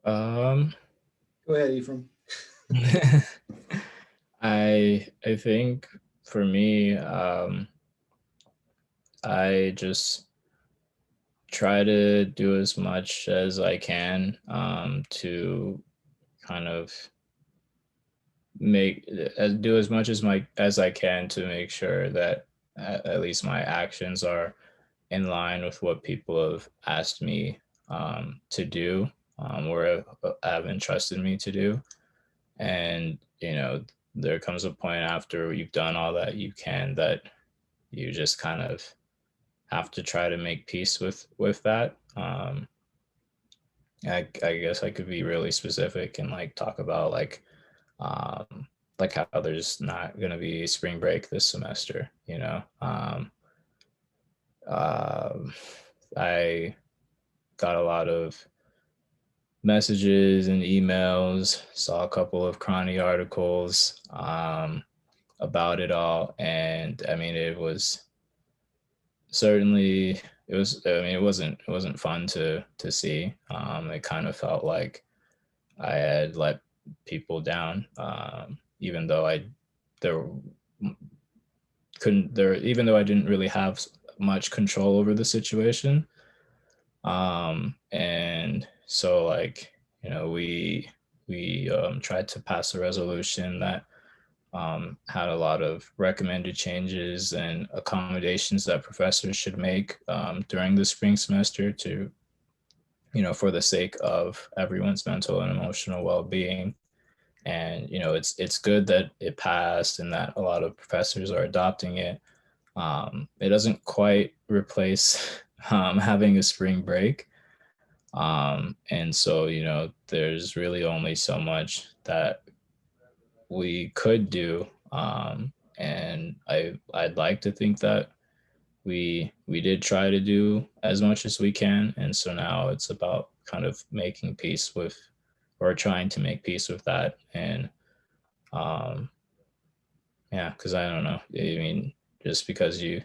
Go ahead, Ephraim. I think for me, I just try to do as much as I can to kind of do as much as I can to make sure that at least my actions are in line with what people have asked me to do, or have entrusted me to do. And there comes a point after you've done all that you can that you just kind of have to try to make peace with that. I guess I could be really specific and like talk about um, like how there's not going to be spring break this semester. Um, I got a lot of messages and emails, saw a couple of cranny articles about it all, and I mean it was certainly it wasn't fun to see. It kind of felt like I had let people down, even though I there couldn't there even though I didn't really have much control over the situation. And so like we tried to pass a resolution that had a lot of recommended changes and accommodations that professors should make during the spring semester to, for the sake of everyone's mental and emotional well-being. And it's good that it passed and that a lot of professors are adopting it. It doesn't quite replace having a spring break. And so, there's really only so much that we could do. And I'd like to think that we did try to do as much as we can. And so now it's about kind of making peace with, or trying to make peace with that. And yeah, because I don't know. I mean, just because you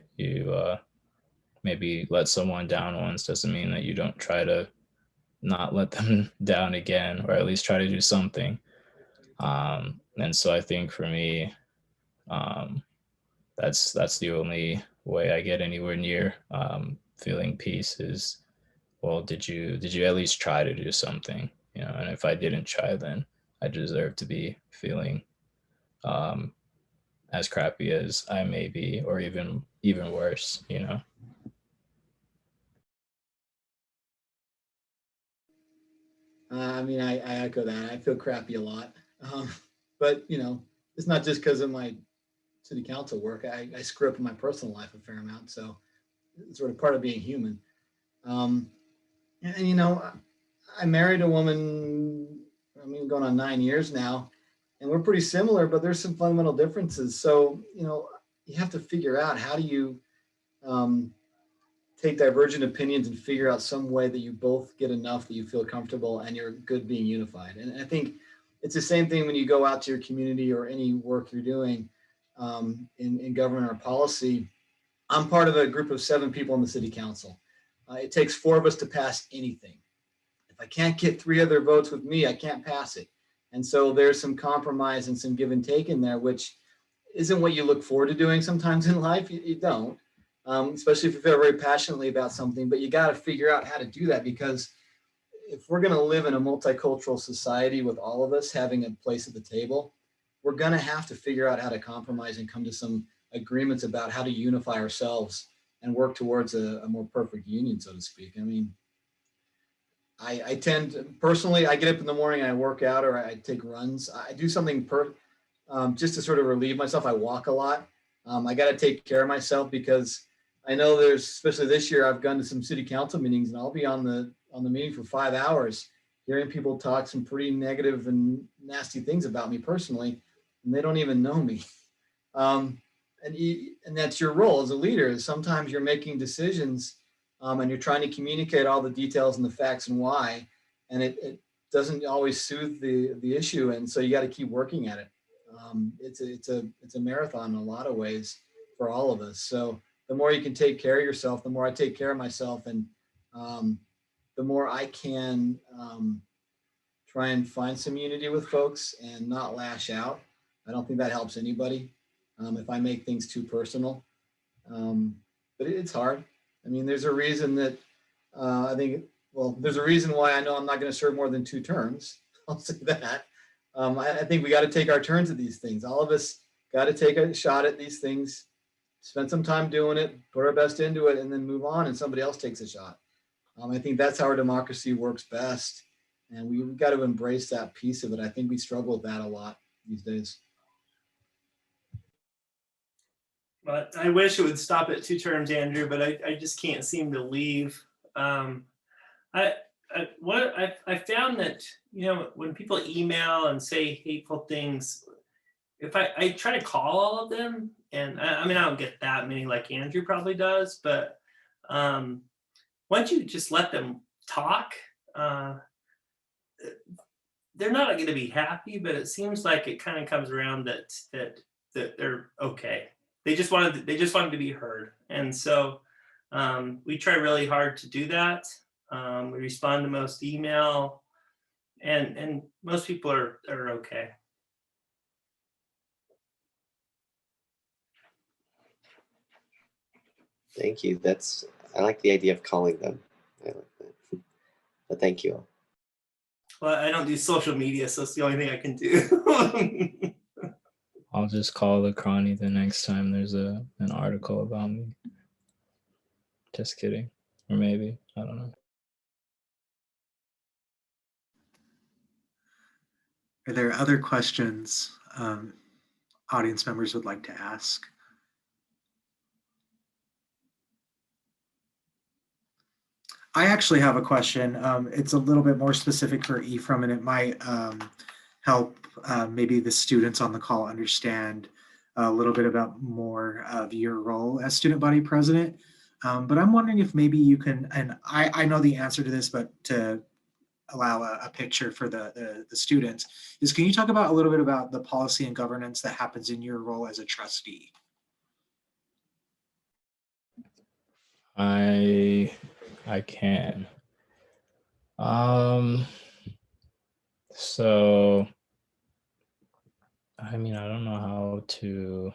maybe let someone down once doesn't mean that you don't try to not let them down again, or at least try to do something. And so I think for me, that's the only way I get anywhere near feeling peace is, well, did you at least try to do something? And if I didn't try, then I deserve to be feeling um, as crappy as I may be, or even worse. I mean, I echo that. I feel crappy a lot. Um, but, it's not just because of my city council work. I screw up in my personal life a fair amount. So it's sort of part of being human. Um, and, I married a woman, going on 9 years now, and we're pretty similar, but there's some fundamental differences. So, you have to figure out how do you take divergent opinions and figure out some way that you both get enough that you feel comfortable and you're good being unified. And I think it's the same thing when you go out to your community or any work you're doing in government or policy. I'm part of a group of 7 people in the city council. It takes 4 of us to pass anything. If I can't get 3 other votes with me, I can't pass it. And so there's some compromise and some give and take in there, which isn't what you look forward to doing sometimes in life. You don't, especially if you feel very passionately about something, but you got to figure out how to do that, because if we're going to live in a multicultural society with all of us having a place at the table, we're going to have to figure out how to compromise and come to some agreements about how to unify ourselves and work towards a more perfect union, so to speak. I mean, I tend personally, I get up in the morning and I work out or I take runs. I do something just to sort of relieve myself. I walk a lot. I got to take care of myself because I know there's, especially this year, I've gone to some city council meetings and I'll be on the meeting for 5 hours, hearing people talk some pretty negative and nasty things about me personally, and they don't even know me. And that's your role as a leader. Sometimes you're making decisions and you're trying to communicate all the details and the facts and why, and it doesn't always soothe the issue, and so you got to keep working at it. It's a marathon in a lot of ways for all of us. So the more you can take care of yourself, the more I take care of myself, and the more I can try and find some unity with folks and not lash out. I don't think that helps anybody if I make things too personal. But it's hard. I mean, there's a reason that I think, well, there's a reason why I know I'm not going to serve more than 2 terms. I'll say that. I think we got to take our turns at these things. All of us got to take a shot at these things, spend some time doing it, put our best into it, and then move on, and somebody else takes a shot. I think that's how our democracy works best. And we've got to embrace that piece of it. I think we struggle with that a lot these days. But I wish it would stop at 2 terms, Andrew, but I just can't seem to leave. I found that, when people email and say hateful things, if I try to call all of them, and I don't get that many like Andrew probably does, but once you just let them talk, they're not going to be happy, but it seems like it kind of comes around that they're okay. They just wanted to be heard, and so we try really hard to do that. We respond to most email, and most people are okay. Thank you. I like the idea of calling them. I like that. But thank you all. Well, I don't do social media, so it's the only thing I can do. I'll just call the cranny the next time there's an article about me. Just kidding. Or maybe, I don't know. Are there other questions audience members would like to ask? I actually have a question. It's a little bit more specific for Ephraim, and it might help maybe the students on the call understand a little bit about more of your role as student body president. But I'm wondering if maybe you can, and I know the answer to this, but to allow a picture for the students, is can you talk about a little bit about the policy and governance that happens in your role as a trustee? I can. So I don't know how to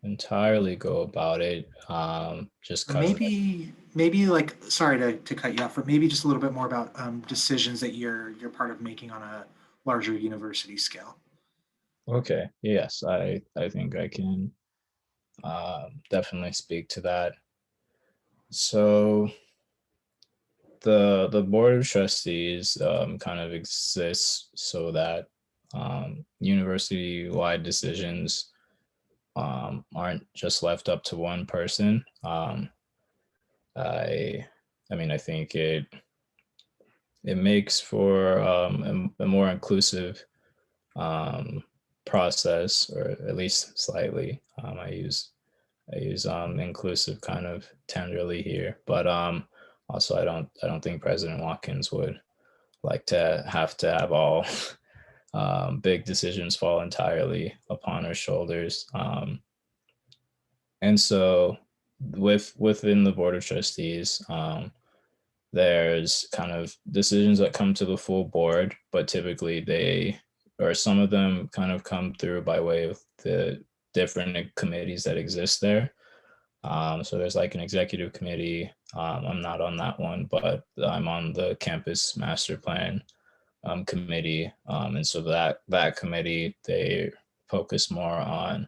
entirely go about it. Just maybe like, sorry to cut you off, but maybe just a little bit more about decisions that you're part of making on a larger university scale. Okay. Yes, I think I can definitely speak to that. So the board of trustees kind of exists so that university-wide decisions aren't just left up to one person. I think it makes for a more inclusive process, or at least slightly. I use inclusive kind of tenderly here, but also I don't think President Watkins would like to have all big decisions fall entirely upon her shoulders. And so within the board of trustees, there's kind of decisions that come to the full board, but typically some of them kind of come through by way of the different committees that exist there. So there's like an executive committee. I'm not on that one, but I'm on the campus master plan committee. And so that committee, they focus more on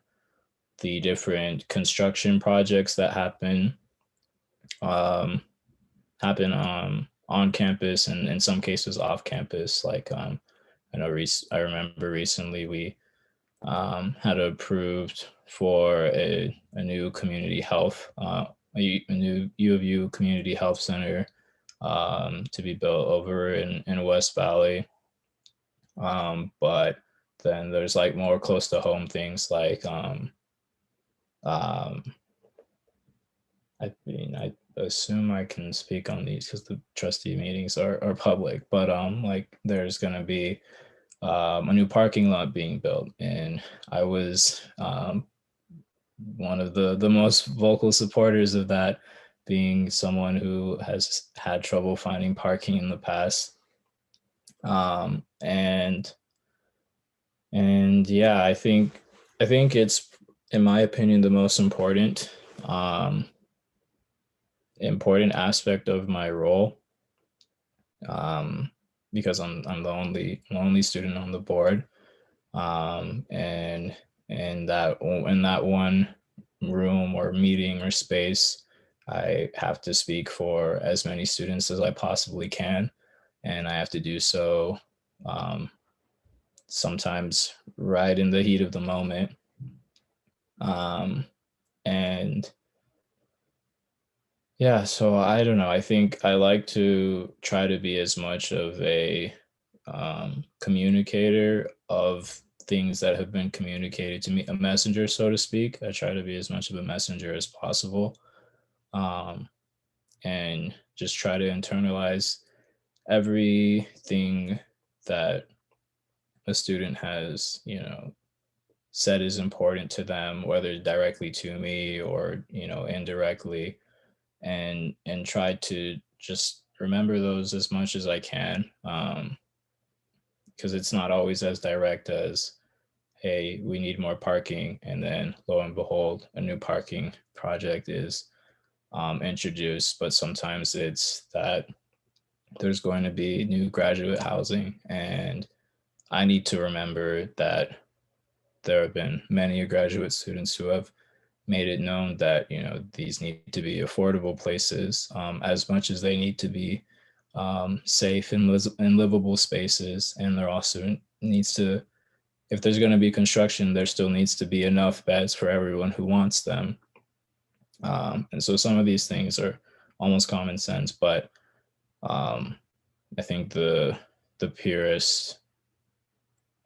the different construction projects that happen on campus, and in some cases off campus. Like I remember recently we had approved for a new community health, a new U of U community health center to be built over in West Valley. But then there's like more close to home things like I assume I can speak on these because the trustee meetings are public, but like there's gonna be a new parking lot being built, and I was one of the most vocal supporters of that, being someone who has had trouble finding parking in the past. And yeah, I think it's, in my opinion, the most important important aspect of my role, because I'm the only student on the board, and in that one room or meeting or space, I have to speak for as many students as I possibly can, and I have to do so sometimes right in the heat of the moment. And yeah, so I don't know. I think I like to try to be as much of a communicator of things that have been communicated to me, a messenger, so to speak. I try to be as much of a messenger as possible, and just try to internalize everything that a student has, said is important to them, whether directly to me or, indirectly, and try to just remember those as much as I can, because it's not always as direct as, hey, we need more parking, and then lo and behold, a new parking project is introduced. But sometimes it's that there's going to be new graduate housing, and I need to remember that there have been many graduate students who have made it known that these need to be affordable places, as much as they need to be safe and livable spaces. And there also needs to, if there's going to be construction, there still needs to be enough beds for everyone who wants them. And so some of these things are almost common sense, but I think the purest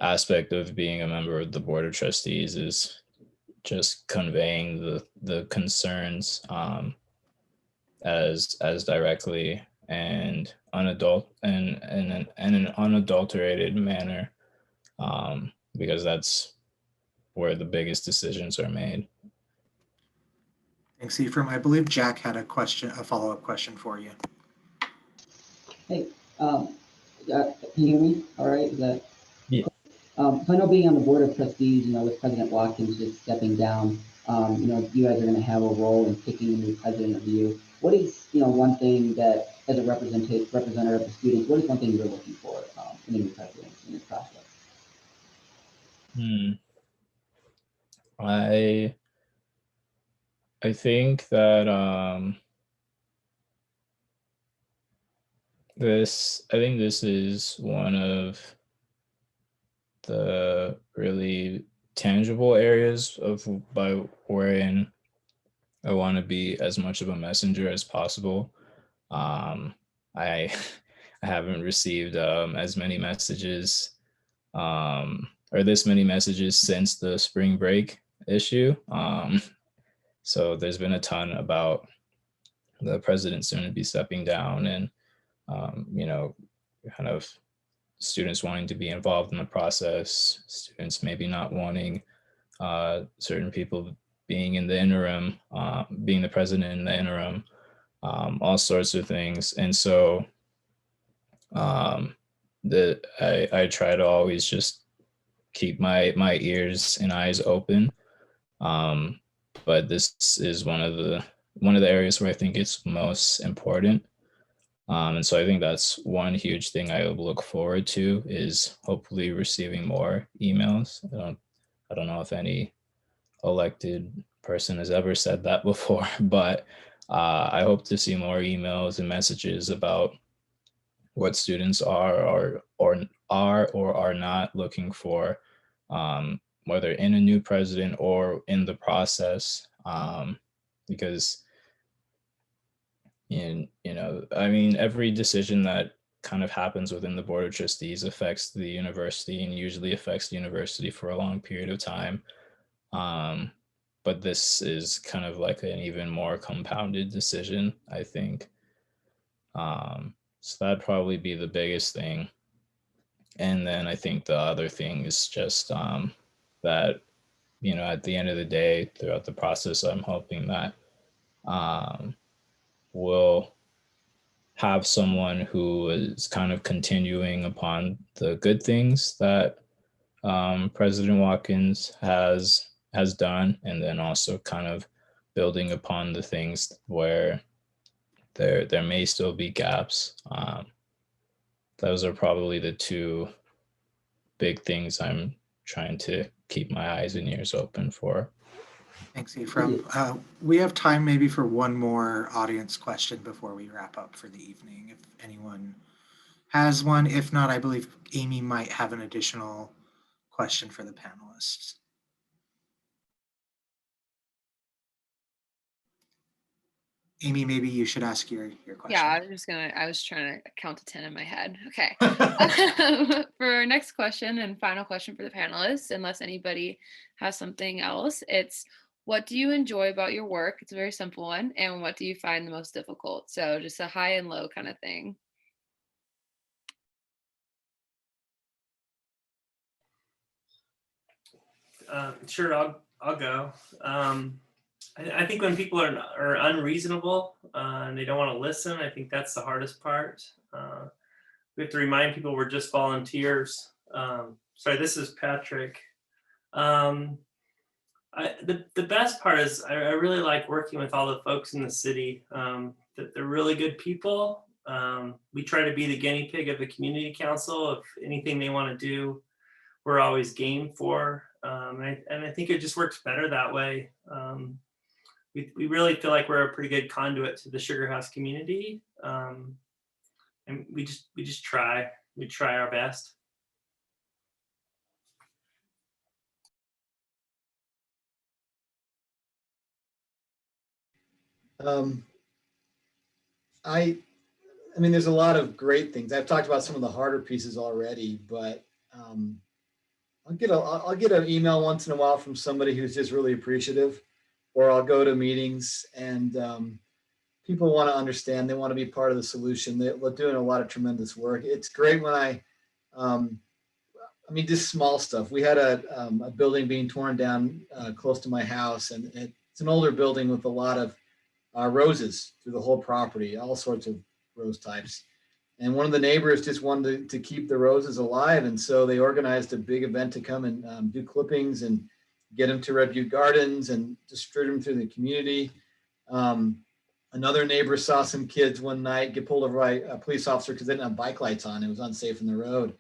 aspect of being a member of the board of trustees is just conveying the concerns as directly and in an unadulterated manner, because that's where the biggest decisions are made. Thanks, Ephraim. I believe Jack had a follow-up question for you. Hey, can you hear me? All right, is that? Yeah. So I know being on the board of trustees, with President Watkins just stepping down, you guys are going to have a role in picking a new president of the U. What is, one thing that, as a representative of the students, what is one thing you're looking for in a new president in this process? I think that this is one of the really tangible areas by wherein I want to be as much of a messenger as possible. I I haven't received as many messages or this many messages since the spring break issue. So there's been a ton about the president soon to be stepping down, and kind of students wanting to be involved in the process, students maybe not wanting certain people being in the interim, being the president in the interim, all sorts of things. And so I try to always just keep my ears and eyes open. But this is one of the areas where I think it's most important. And so I think that's one huge thing I look forward to, is hopefully receiving more emails. I don't know if any elected person has ever said that before, but I hope to see more emails and messages about what students are not looking for, whether in a new president or in the process, because every decision that kind of happens within the board of trustees affects the university, and usually affects the university for a long period of time. But this is kind of like an even more compounded decision, I think. So that'd probably be the biggest thing. And then I think the other thing is just that, at the end of the day, throughout the process, I'm hoping that we'll have someone who is kind of continuing upon the good things that President Watkins has done, and then also kind of building upon the things where there may still be gaps. Those are probably the two big things I'm trying to keep my eyes and ears open for. Thanks, Ephraim. We have time maybe for one more audience question before we wrap up for the evening, if anyone has one. If not, I believe Amy might have an additional question for the panelists. Amy, maybe you should ask your question. Yeah, I was trying to count to 10 in my head. Okay. For our next question and final question for the panelists, unless anybody has something else, it's what do you enjoy about your work? It's a very simple one. And what do you find the most difficult? So just a high and low kind of thing. Sure, I'll go. I think when people are unreasonable and they don't want to listen, I think that's the hardest part. We have to remind people we're just volunteers. Sorry, this is Patrick. The best part is I really like working with all the folks in the city. They're really good people. We try to be the guinea pig of the community council. If anything they want to do, we're always game for. And I think it just works better that way. We really feel like we're a pretty good conduit to the Sugar House community. And we just try our best. I mean, there's a lot of great things. I've talked about some of the harder pieces already, but I'll get an email once in a while from somebody who's just really appreciative, or I'll go to meetings and people want to understand. They want to be part of the solution. They're doing a lot of tremendous work. It's great when I mean, just small stuff. We had a building being torn down close to my house, and it's an older building with a lot of roses through the whole property, all sorts of rose types. And one of the neighbors just wanted to keep the roses alive. And so they organized a big event to come and do clippings and get them to Red Butte Gardens and distribute them through the community. Another neighbor saw some kids one night get pulled over by a police officer because they didn't have bike lights on. It was unsafe in the road.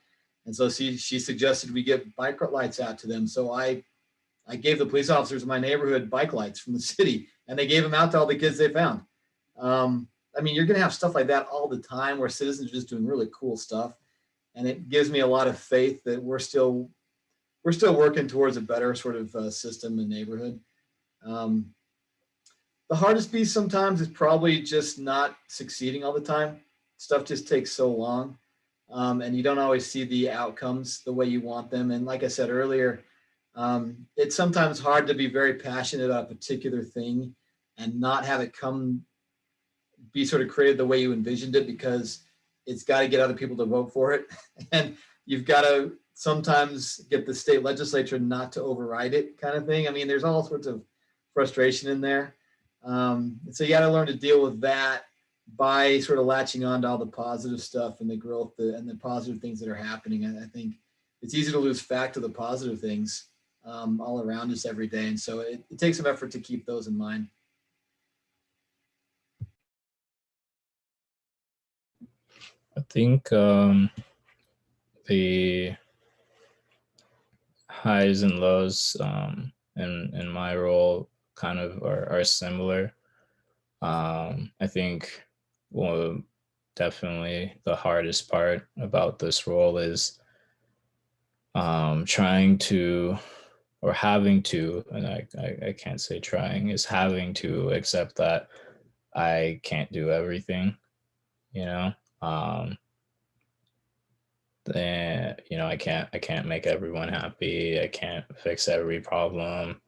And so she suggested we get bike lights out to them. So I gave the police officers in my neighborhood bike lights from the city, and they gave them out to all the kids they found. I mean, you're going to have stuff like that all the time where citizens are just doing really cool stuff. And it gives me a lot of faith that we're still working towards a better sort of system and neighborhood. The hardest piece sometimes is probably just not succeeding all the time. Stuff just takes so long. And you don't always see the outcomes the way you want them. And like I said earlier, it's sometimes hard to be very passionate about a particular thing and not have it be sort of created the way you envisioned it, because it's got to get other people to vote for it. And you've got to sometimes get the state legislature not to override it, kind of thing. I mean, there's all sorts of frustration in there. So you got to learn to deal with that by sort of latching on to all the positive stuff and the growth and the positive things that are happening. I think it's easy to lose fact of the positive things all around us every day. And so it takes some effort to keep those in mind. I think the highs and lows in my role kind of are similar. I think definitely the hardest part about this role is trying to, or having to, and I can't say trying, is having to accept that I can't do everything, you know. I can't make everyone happy. I can't fix every problem.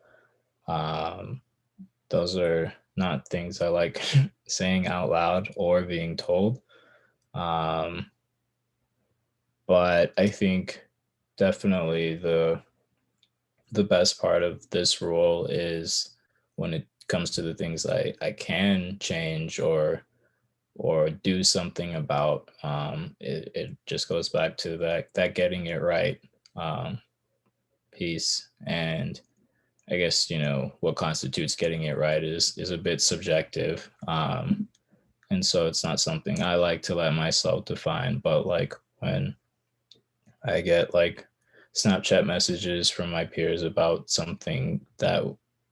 Those are not things I like saying out loud or being told. But I think definitely the best part of this role is when it comes to the things I can change or do something about. It just goes back to that getting it right piece. And I guess, what constitutes getting it right is a bit subjective, And so it's not something I like to let myself define, but like when I get like Snapchat messages from my peers about something that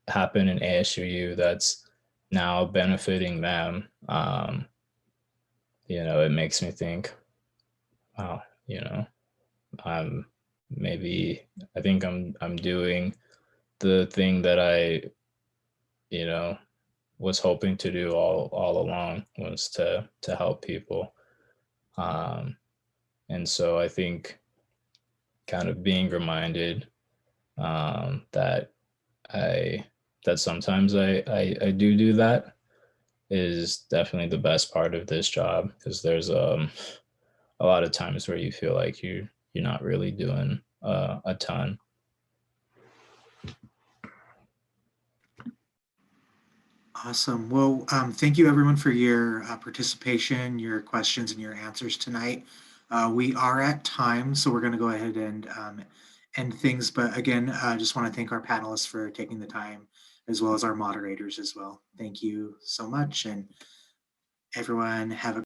happened in ASUU that's now benefiting them, it makes me think, wow, I'm I think I'm doing the thing that I, you know, was hoping to do all along, was to help people. And so I think kind of being reminded that that sometimes I do that is definitely the best part of this job, because there's a lot of times where you feel like you're not really doing a ton. Awesome. Well, thank you everyone for your participation, your questions, and your answers tonight. We are at time, so we're going to go ahead and end things. But again, I just want to thank our panelists for taking the time, as well as our moderators as well. Thank you so much, and everyone have a